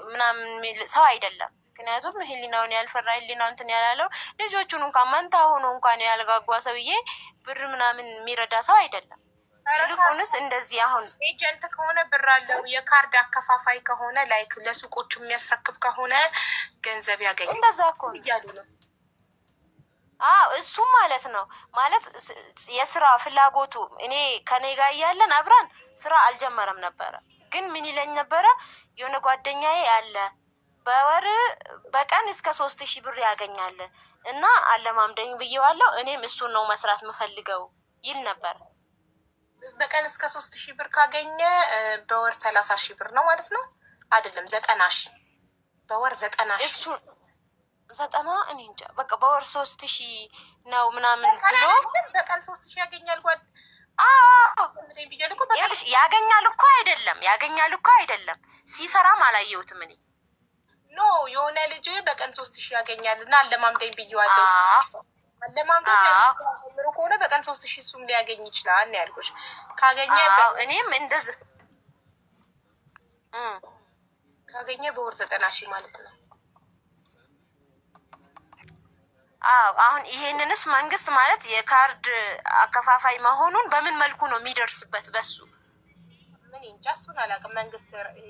ምናምን የሚል ሰው አይደለም። ምክንያቱም ህሊናውን ያልፈራ ህሊናውን እንትን ያላለው ልጆቹን እንኳን መንታ ሆኖ እንኳን ያልጓጓ ሰውዬ ብር ምናምን የሚረዳ ሰው አይደለም። ይልቁንስ እንደዚህ አሁን ኤጀንት ከሆነ ብር አለው፣ የካርድ አከፋፋይ ከሆነ ላይክ ለሱቆቹ የሚያስረክብ ከሆነ ገንዘብ ያገኛል። እንደዛ እኮ እያሉ ነው። እሱም ማለት ነው ማለት የስራ ፍላጎቱ እኔ ከኔ ጋር እያለን አብረን ስራ አልጀመረም ነበረ። ግን ምን ይለኝ ነበረ የሆነ ጓደኛዬ ያለ በቀን እስከ 3,000 ብር ያገኛል እና አለማምደኝ ብዬዋለሁ። እኔም እሱን ነው መስራት የምፈልገው ይል ነበር። በቀን እስከ 3,000 ብር ካገኘ በወር 30,000 ብር ነው ማለት ነው አይደለም? 90,000 በወር 90,000 90 እኔ እንጃ በቃ በወር 3000 ነው ምናምን ብሎ በቀን 3000 ያገኛል ጓድ ያገኛል እኮ አይደለም ሲሰራም አላየሁትም እኔ ኖ የሆነ ልጅ በቀን 3000 ያገኛል እና አለማምደኝ ብየዋለሁ። አለማምደኝ ምሩ ከሆነ በቀን 3000 እሱም ሊያገኝ ይችላል ነው ያልኩሽ። ካገኘ እኔም እንደዚህ ካገኘ በወር 90,000 ማለት ነው። አሁን ይሄንንስ መንግስት ማለት የካርድ አከፋፋይ መሆኑን በምን መልኩ ነው የሚደርስበት? በሱ ምን እንጃ እሱን አላውቅም። መንግስት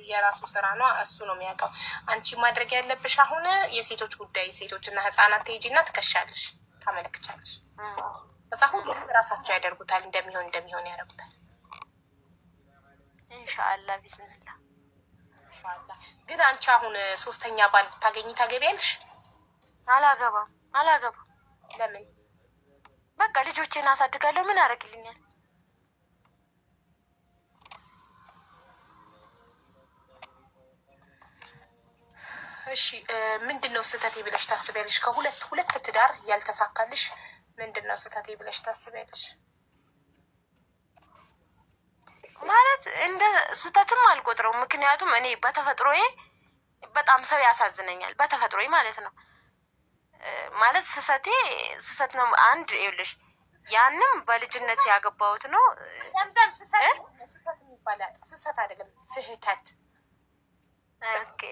የራሱ ስራ ነው፣ እሱ ነው የሚያውቀው። አንቺ ማድረግ ያለብሽ አሁን የሴቶች ጉዳይ ሴቶችና ህጻናት ትሄጂና ትከሻለሽ፣ ታመለክቻለሽ። ከዛ ሁሉም ራሳቸው ያደርጉታል፣ እንደሚሆን ያደርጉታል። ኢንሻአላህ ቢስሚላህ። ግን አንቺ አሁን 3ኛ ባል ታገቢያለሽ? አላገባም። ለምን? በቃ ልጆቼን አሳድጋለሁ። ምን አደርግልኛል? እሺ ምንድነው ስህተቴ ብለሽ ታስቢያለሽ? ከሁለት ትዳር ያልተሳካልሽ ምንድነው ስህተቴ ብለሽ ታስቢያለሽ? ማለት እንደ ስህተትም አልቆጥረውም። ምክንያቱም እኔ በተፈጥሮዬ በጣም ሰው ያሳዝነኛል። በተፈጥሮዬ ማለት ነው። ማለት ስህተት ነው። አንድ ይኸውልሽ ያንም በልጅነት ያገባሁት ነው። ዘምዘም ስህተት የሚባለው ስህተት አይደለም፣ ስህተት።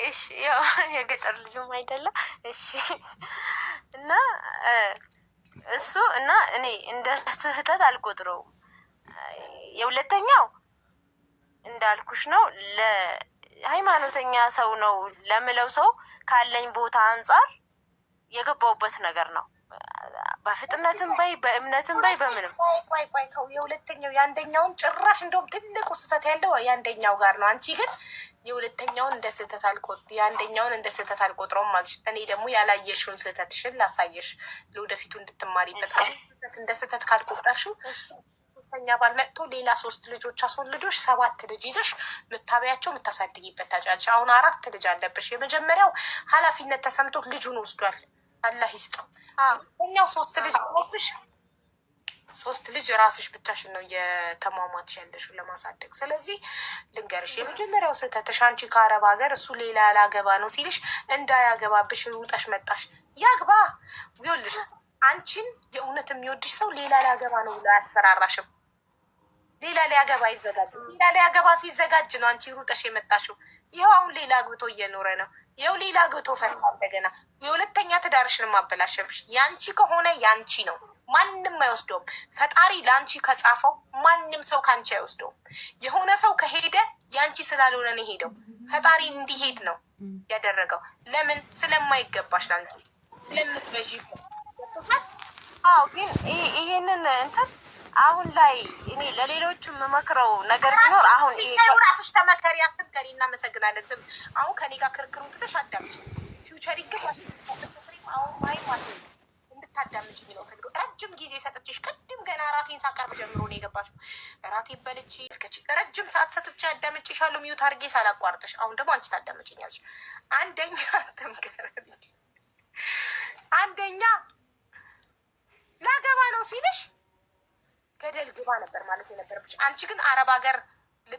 እሺ ያው የገጠር ልጅም አይደለም። እሺ እና እሱ እና እኔ እንደ ስህተት አልቆጥረውም። የሁለተኛው እንዳልኩሽ ነው። ለሃይማኖተኛ ሰው ነው ለምለው ሰው ካለኝ ቦታ አንጻር የገባውበት ነገር ነው። በፍጥነትም በይ በእምነትም በይ በምንም ቆይ የሁለተኛው የአንደኛውን ጭራሽ እንደውም ትልቁ ስህተት ያለው የአንደኛው ጋር ነው። አንቺ ግን የሁለተኛውን እንደ ስህተት የአንደኛውን እንደ ስህተት አልቆጥረውም ማለሽ። እኔ ደግሞ ያላየሽውን ስህተትሽን ላሳየሽ ለወደፊቱ እንድትማሪበት። እንደ ስህተት ካልቆጠርሽው 3ኛ ባል መጥቶ ሌላ 3 ልጆች አስወልዶሽ 7 ልጅ ይዘሽ ምታበያቸው ምታሳድጊበት ታጫለሽ። አሁን 4 ልጅ አለብሽ። የመጀመሪያው ኃላፊነት ተሰምቶ ልጁን ወስዷል፣ አላህ ይስጠው። እኛው 3 ልጅ አለብሽ። 3 ልጅ ራስሽ ብቻሽን ነው የተሟሟትሽ ያለሽው ለማሳደግ። ስለዚህ ልንገርሽ፣ የመጀመሪያው ስህተትሽ አንቺ ከአረብ ሀገር እሱ ሌላ ያላገባ ነው ሲልሽ እንዳያገባብሽ ሩጠሽ መጣሽ። ያግባ ይኸውልሽ፣ አንቺን የእውነት የሚወድሽ ሰው ሌላ ሊያገባ ነው ብሎ አያስፈራራሽም። ሌላ ሊያገባ ይዘጋጅ። ሌላ ሊያገባ ሲዘጋጅ ነው አንቺ ሩጠሽ የመጣሽው። ይኸው አሁን ሌላ አግብቶ እየኖረ ነው። ይኸው ሌላ አግብቶ ፈታ እንደገና የሁለተኛ ትዳርሽን ማበላሸብሽ። ያንቺ ከሆነ ያንቺ ነው፣ ማንም አይወስደውም። ፈጣሪ ለአንቺ ከጻፈው ማንም ሰው ከአንቺ አይወስደውም። የሆነ ሰው ከሄደ ያንቺ ስላልሆነ ነው ሄደው። ፈጣሪ እንዲሄድ ነው ያደረገው። ለምን? ስለማይገባሽ ለአንቺ ስለምትበዥ። ግን ይሄንን እንትን አሁን ላይ እኔ ለሌሎቹ የምመክረው ነገር ቢኖር አሁን ይሄ ራስሽ ተመከሪ፣ አትምከሪ። እናመሰግናለን። ዝም አሁን ከኔ ጋር ክርክሩን ትተሽ አዳምጪ። ፊውቸሪንግ አሁን ማይ ማለት እንድታዳምጪ ነው ፈልገው። ረጅም ጊዜ ሰጥቼሽ ቅድም ገና ራቴን ሳቀርብ ጀምሮ ነው የገባሽው። ራቴን በልቼ ረጅም ሰዓት ሰጥቼ አዳምጪሻለሁ፣ ሚዩት አድርጌ ሳላቋርጥሽ። አሁን ደግሞ አንቺ ታዳምጪኛለሽ። አንደኛ ተምከረኝ። አንደኛ ላገባ ነው ሲልሽ ገደል ግባ ነበር ማለት የነበረብሽ። አንቺ ግን አረብ ሀገር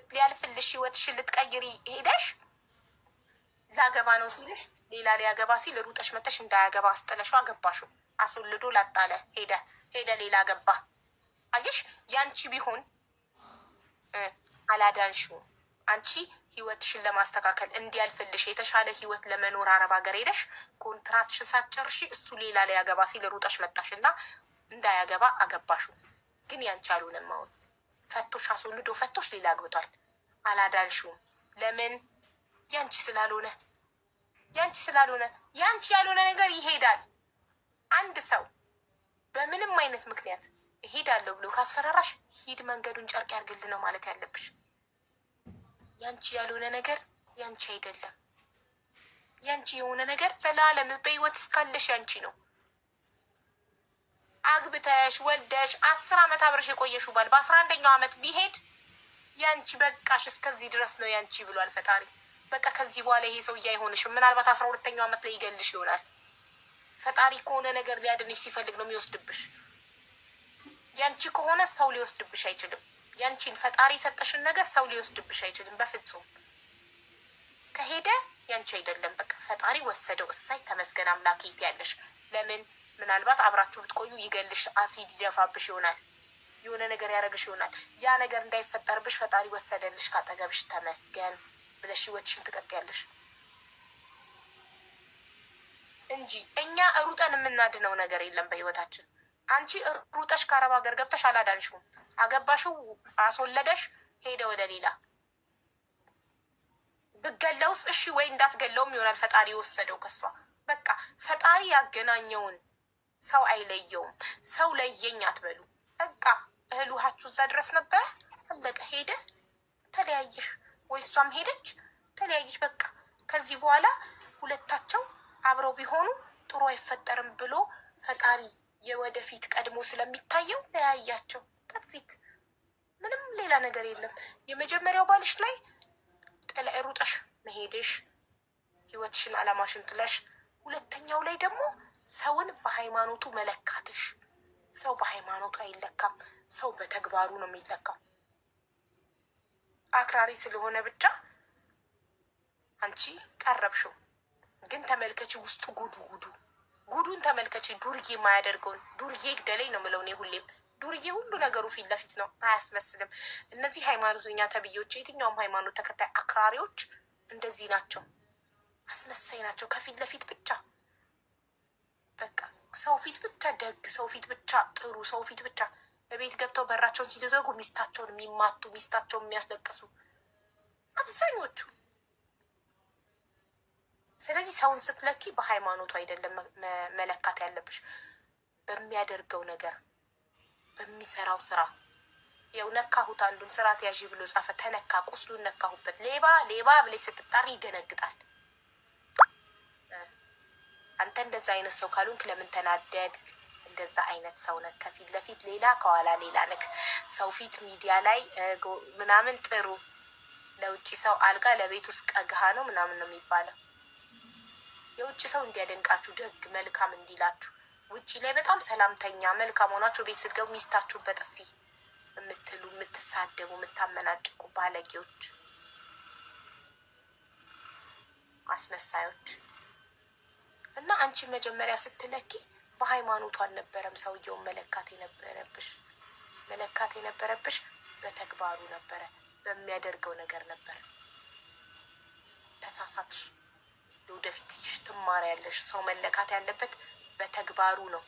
ሊያልፍልሽ ህይወትሽን ልትቀይሪ ሄደሽ ላገባ ነው ሲልሽ ሌላ ሊያገባ ሲል ሩጠሽ መተሽ እንዳያገባ አስጥለሽው አገባሽው። አስወልዶ ላጣለ ሄደ ሌላ ገባ። አየሽ፣ ያንቺ ቢሆን አላዳንሽው። አንቺ ህይወትሽን ለማስተካከል እንዲያልፍልሽ የተሻለ ህይወት ለመኖር አረብ ሀገር ሄደሽ ኮንትራትሽን ሳትጨርሺ እሱ ሌላ ሊያገባ ሲል ሩጠሽ መጣሽ እና እንዳያገባ አገባሽው። ግን ያንቺ አልሆነም። አሁን ፈቶሽ አስወልዶ ፈቶሽ ሌላ አግብቷል። አላዳንሽውም። ለምን? ያንቺ ስላልሆነ ያንቺ ያልሆነ ነገር ይሄዳል። አንድ ሰው በምንም አይነት ምክንያት እሄዳለሁ ብሎ ካስፈራራሽ ሂድ፣ መንገዱን ጨርቅ ያርግል ነው ማለት ያለብሽ። ያንቺ ያልሆነ ነገር ያንቺ አይደለም። ያንቺ የሆነ ነገር ዘላለም በህይወት እስካለሽ ያንቺ ነው። አግብተሽ ወልደሽ 10 ዓመት አብረሽ የቆየሽው ባል በ11ኛው ዓመት ቢሄድ ያንቺ በቃሽ፣ እስከዚህ ድረስ ነው ያንቺ ብሏል ፈጣሪ። በቃ ከዚህ በኋላ ይሄ ሰውዬ አይሆንሽም። ምናልባት 12ኛው ዓመት ላይ ይገልሽ ይሆናል። ፈጣሪ ከሆነ ነገር ሊያድንሽ ሲፈልግ ነው የሚወስድብሽ። ያንቺ ከሆነ ሰው ሊወስድብሽ አይችልም። ያንቺን ፈጣሪ የሰጠሽን ነገር ሰው ሊወስድብሽ አይችልም በፍጹም። ከሄደ ያንቺ አይደለም፣ በቃ ፈጣሪ ወሰደው። እሳይ ተመስገን አምላኬ ያለሽ። ለምን ምናልባት አብራችሁ ብትቆዩ ይገልሽ፣ አሲድ ይደፋብሽ ይሆናል፣ የሆነ ነገር ያደረግሽ ይሆናል። ያ ነገር እንዳይፈጠርብሽ ፈጣሪ ወሰደልሽ ካጠገብሽ፣ ተመስገን ብለሽ ህይወትሽን ትቀጥያለሽ እንጂ እኛ ሩጠን የምናድነው ነገር የለም በህይወታችን። አንቺ ሩጠሽ ከአረብ ሀገር ገብተሽ አላዳንሽውም። አገባሽው፣ አስወለደሽ፣ ሄደ ወደ ሌላ። ብገለውስ እሺ ወይ እንዳትገለውም ይሆናል ፈጣሪ የወሰደው ከሷ። በቃ ፈጣሪ ያገናኘውን ሰው አይለየውም። ሰው ለየኝ አትበሉ። በቃ እህል ውሃችሁ እዛ ድረስ ነበረ፣ አለቀ። ሄደ፣ ተለያየሽ፣ ወይ እሷም ሄደች፣ ተለያየሽ። በቃ ከዚህ በኋላ ሁለታቸው አብረው ቢሆኑ ጥሩ አይፈጠርም ብሎ ፈጣሪ የወደፊት ቀድሞ ስለሚታየው ለያያቸው። ከዚት ምንም ሌላ ነገር የለም። የመጀመሪያው ባልሽ ላይ ሩጠሽ መሄድሽ፣ ህይወትሽን አላማሽን ጥለሽ፣ ሁለተኛው ላይ ደግሞ ሰውን በሃይማኖቱ መለካትሽ። ሰው በሃይማኖቱ አይለካም፣ ሰው በተግባሩ ነው የሚለካው። አክራሪ ስለሆነ ብቻ አንቺ ቀረብሽው። ግን ተመልከቺ፣ ውስጡ ጉዱን ተመልከቺ። ዱርዬ የማያደርገውን ዱርዬ ግደለኝ ነው የምለው እኔ ሁሌም። ዱርዬ ሁሉ ነገሩ ፊት ለፊት ነው፣ አያስመስልም። እነዚህ ሃይማኖተኛ ተብዬዎች፣ የትኛውም ሃይማኖት ተከታይ አክራሪዎች እንደዚህ ናቸው፣ አስመሳይ ናቸው። ከፊት ለፊት ብቻ በቃ ሰው ፊት ብቻ ደግ፣ ሰው ፊት ብቻ ጥሩ፣ ሰው ፊት ብቻ በቤት ገብተው በራቸውን ሲዘጉ ሚስታቸውን የሚማቱ፣ ሚስታቸውን የሚያስለቅሱ አብዛኞቹ። ስለዚህ ሰውን ስትለኪ በሃይማኖቱ አይደለም መለካት ያለብሽ፣ በሚያደርገው ነገር፣ በሚሰራው ስራ። ያው ነካሁት፣ አንዱን ስራ ተያዥ ብሎ ጻፈ፣ ተነካ፣ ቁስሉን ነካሁበት። ሌባ ብለሽ ስትጣሪ ይደነግጣል። አንተ እንደዛ አይነት ሰው ካልሆንክ ለምን ተናደግ? እንደዛ አይነት ሰው ነክ፣ ከፊት ለፊት ሌላ፣ ከኋላ ሌላ ነክ። ሰው ፊት ሚዲያ ላይ ምናምን ጥሩ፣ ለውጭ ሰው አልጋ፣ ለቤት ውስጥ ቀግሃ ነው ምናምን ነው የሚባለው። የውጭ ሰው እንዲያደንቃችሁ፣ ደግ መልካም እንዲላችሁ፣ ውጭ ላይ በጣም ሰላምተኛ መልካም ሆናችሁ ቤት ስትገቡ ሚስታችሁ በጥፊ የምትሉ፣ የምትሳደቡ፣ የምታመናጭቁ ባለጌዎች፣ አስመሳዮች። እና አንቺ መጀመሪያ ስትለኪ በሃይማኖቱ አልነበረም ሰውየውን መለካት የነበረብሽ በተግባሩ ነበረ፣ በሚያደርገው ነገር ነበረ። ተሳሳትሽ። ለወደፊትሽ ትማሪያለሽ። ሰው መለካት ያለበት በተግባሩ ነው፣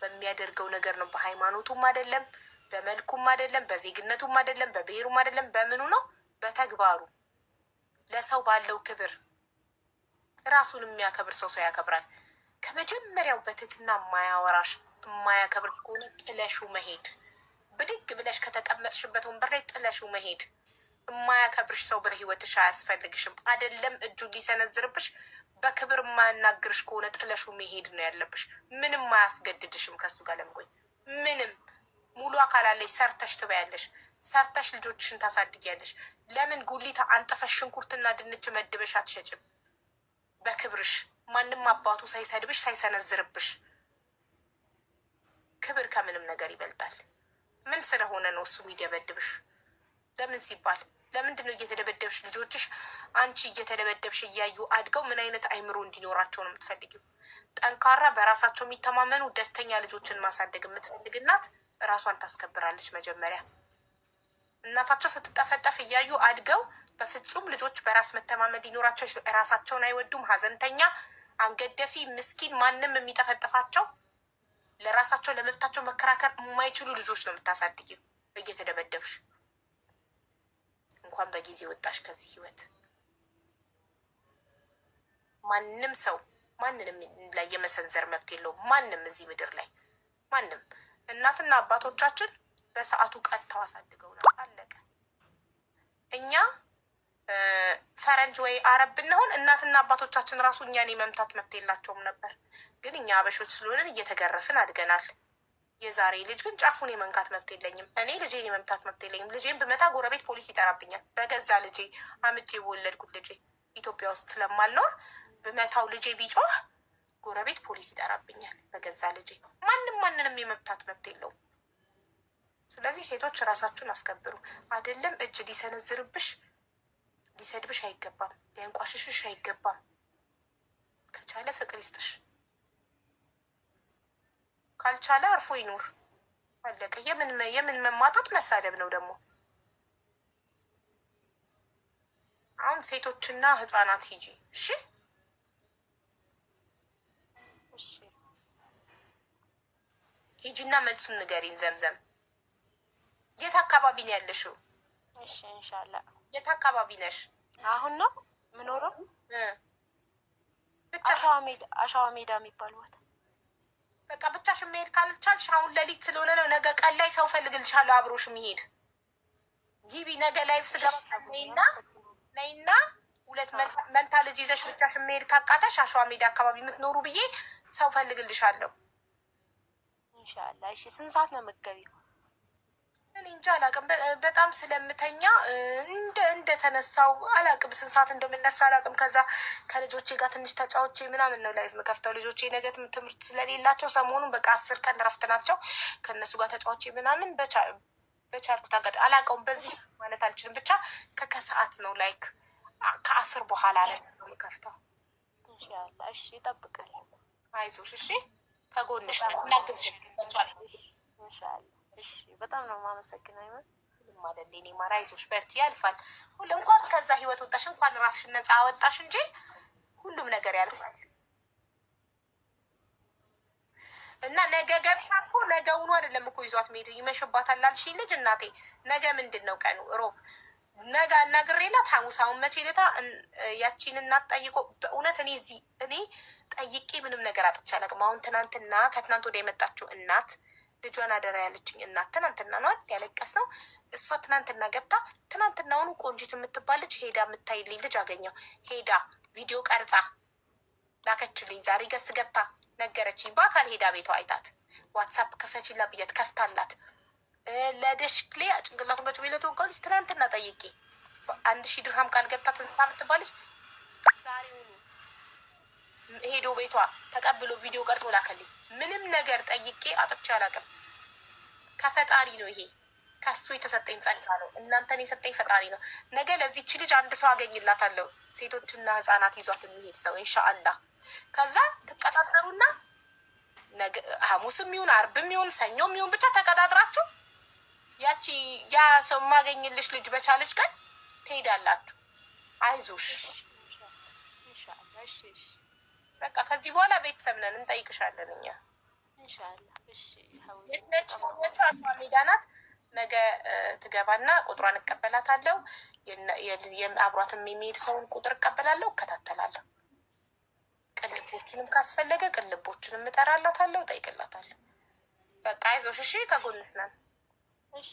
በሚያደርገው ነገር ነው። በሃይማኖቱም አይደለም፣ በመልኩም አይደለም፣ በዜግነቱም አይደለም፣ በብሔሩም አይደለም። በምኑ ነው? በተግባሩ። ለሰው ባለው ክብር። ራሱን የሚያከብር ሰው ያከብራል። ከመጀመሪያው በትህትና የማያወራሽ የማያከብር ከሆነ ጥለሹ መሄድ። ብድግ ብለሽ ከተቀመጥሽበት ወንበር ላይ ጥለሹ መሄድ። የማያከብርሽ ሰው በህይወትሽ አያስፈልግሽም። አይደለም እጁን ሊሰነዝርብሽ፣ በክብር የማያናግርሽ ከሆነ ጥለሹ መሄድ ነው ያለብሽ። ምንም አያስገድድሽም ከሱ ጋር ለመቆይ። ምንም ሙሉ አካል አለሽ፣ ሰርተሽ ትበያለሽ፣ ሰርተሽ ልጆችሽን ታሳድጊያለሽ። ለምን ጉሊታ አንጥፈሽ ሽንኩርትና ድንች መድበሽ አትሸጭም? በክብርሽ፣ ማንም አባቱ ሳይሰድብሽ ሳይሰነዝርብሽ። ክብር ከምንም ነገር ይበልጣል። ምን ስለሆነ ነው እሱ የሚደበድብሽ? ለምን ሲባል? ለምንድን ነው እየተደበደብሽ ልጆችሽ አንቺ እየተደበደብሽ እያዩ አድገው ምን አይነት አይምሮ እንዲኖራቸው ነው የምትፈልጊው? ጠንካራ በራሳቸው የሚተማመኑ ደስተኛ ልጆችን ማሳደግ የምትፈልግ እናት ራሷን ታስከብራለች። መጀመሪያ እናታቸው ስትጠፈጠፍ እያዩ አድገው በፍጹም ልጆች በራስ መተማመን ሊኖራቸው ራሳቸውን አይወዱም። ሀዘንተኛ፣ አንገደፊ፣ ምስኪን፣ ማንም የሚጠፈጥፋቸው ለራሳቸው ለመብታቸው መከራከር የማይችሉ ልጆች ነው የምታሳድጊው እየተደበደብሽ። እንኳን በጊዜ ወጣሽ ከዚህ ህይወት። ማንም ሰው ማንንም ላይ የመሰንዘር መብት የለውም። ማንም እዚህ ምድር ላይ ማንም። እናትና አባቶቻችን በሰዓቱ ቀጥተው አሳድገው ነው፣ አለቀ። እኛ ፈረንጅ ወይ አረብ ብንሆን እናትና አባቶቻችን ራሱ እኛን የመምታት መብት የላቸውም ነበር። ግን እኛ አበሾች ስለሆንን እየተገረፍን አድገናል። የዛሬ ልጅ ግን ጫፉን የመንካት መብት የለኝም። እኔ ልጄን የመምታት መብት የለኝም። ልጄን ብመታ ጎረቤት ፖሊስ ይጠራብኛል። በገዛ ልጄ አምጬ በወለድኩት ልጄ ኢትዮጵያ ውስጥ ስለማልኖር ብመታው ልጄ ቢጮህ ጎረቤት ፖሊስ ይጠራብኛል በገዛ ልጄ። ማንም ማንንም የመብታት መብት የለውም። ስለዚህ ሴቶች ራሳችሁን አስከብሩ። አይደለም እጅ ሊሰነዝርብሽ ሊሰድብሽ አይገባም፣ ሊያንቋሽሽሽ አይገባም። ከቻለ ፍቅር ይስጥሽ፣ ካልቻለ አርፎ ይኑር። አለቀ። የምን መማጣት መሳደብ ነው ደግሞ። አሁን ሴቶችና ህፃናት ሂጂ እሺ። ሂጂና መልሱን ንገሪን። ዘምዘም የት አካባቢ ነው ያለሽው? እሺ ኢንሻአላህ። የት አካባቢ ነሽ? አሁን ነው ምኖረው ብቻ አሸዋ ሜዳ የሚባል ቦታ። በቃ ብቻሽን መሄድ ካልቻልሽ አሁን ሌሊት ስለሆነ ነው። ነገ ቀን ላይ ሰው ፈልግልሻለሁ አብሮሽ የሚሄድ ጊቢ። ነገ ላይፍ ስገባ ነይና ሁለት መንታ ልጅ ይዘሽ ብቻሽን መሄድ ካቃተሽ አሸዋ ሜዳ አካባቢ የምትኖሩ ብዬ ሰው ፈልግልሻለሁ ኢንሻአላህ። እሺ ስንት ሰዓት ነው የምትገቢው? እኔ እንጃ አላውቅም። በጣም ስለምተኛ እንደተነሳው አላውቅም። ስንት ሰዓት እንደምነሳ አላውቅም። ከዛ ከልጆቼ ጋር ትንሽ ተጫዎቼ ምናምን ነው ላይፍ የምከፍተው። ልጆቼ ነገ ትምህርት ስለሌላቸው ሰሞኑን በቃ 10 ቀን እረፍት ናቸው። ከእነሱ ጋር ተጫዎቼ ምናምን በቻልኩት አጋጣሚ አላውቀውም። በዚህ ማለት አልችልም። ብቻ ከሰዓት ነው ላይክ ከ10 በኋላ ላይ ነው የምከፍተው። ኢንሻአላህ። እሺ ይጠብቃል። አይዞሽ እሺ፣ ከጎንሽ እናግዝሽ። ኢንሻአላህ። እሺ በጣም ነው የማመሰግነው። ምንም አይደል የኔ ማር፣ አይዞሽ በርቺ፣ ያልፋል። እንኳን ከዛ ህይወት ወጣሽ፣ እንኳን ራስሽን ነፃ አወጣሽ እንጂ ሁሉም ነገር ያልፋል። እና ነገ ገብታ እኮ ነገውኑ አይደለም እኮ ይዟት መሄድ ይመሽባታል አልሽኝ ልጅ። እናቴ ነገ ምንድን ነው ቀኑ? ሮብ ነገ ነግሬላት ሐሙስ። አሁን መቼ ለታ ያቺን እናት ጠይቆ በእውነት እኔ ጠይቄ ምንም ነገር አጥቼ አላውቅም። አሁን ትናንትና ከትናንት ወዲያ የመጣችው እናት ልጇን አደራ ያለችኝ እናት ትናንትና ነው ያለቀስ ነው። እሷ ትናንትና ገብታ ትናንትናውኑ ቆንጂት የምትባል ልጅ ሄዳ የምታይልኝ ልጅ አገኘው። ሄዳ ቪዲዮ ቀርጻ ላከችልኝ። ዛሬ ገስት ገብታ ነገረችኝ። በአካል ሄዳ ቤቷ አይታት ዋትሳፕ ከፈችላ ብያት ከፍታላት ለደሽክሌ ጭንቅላቱን በጩቤ ለተወጋው ልጅ ትናንትና ጠይቄ 1000 ድርሃም ቃል ገብታ ትንስታ የምትባለች ዛሬውኑ ሄዶ ቤቷ ተቀብሎ ቪዲዮ ቀርጾ ላከልኝ። ምንም ነገር ጠይቄ አጥቼ አላውቅም። ከፈጣሪ ነው ይሄ፣ ከሱ የተሰጠኝ ጸጋ ነው። እናንተን የሰጠኝ ፈጣሪ ነው። ነገ ለዚች ልጅ አንድ ሰው አገኝላታለሁ፣ ሴቶችና ህፃናት ይዟት የሚሄድ ሰው ኢንሻአላህ። ከዛ ትቀጣጠሩና ነገ ሐሙስም ይሁን አርብም ይሁን ሰኞም ይሁን ብቻ ተቀጣጥራችሁ ያ ሰው የማገኝልሽ ልጅ በቻለች ቀን ትሄዳላችሁ። አይዞሽ በቃ ከዚህ በኋላ ቤተሰብ ነን፣ እንጠይቅሻለን እኛ ኢንሻአላህ። እሺ አሸዋ ሜዳ ናት። ነገ ትገባና ቁጥሯን እቀበላታለሁ። አብሯትም የሚሄድ ሰውን ቁጥር እቀበላለሁ፣ እከታተላለሁ። ቅልቦችንም ካስፈለገ ቅልቦችንም እጠራላታለሁ፣ እጠይቅላታለሁ። በቃ አይዞሽ እሺ፣ ከጎንሽ ነን። እሺ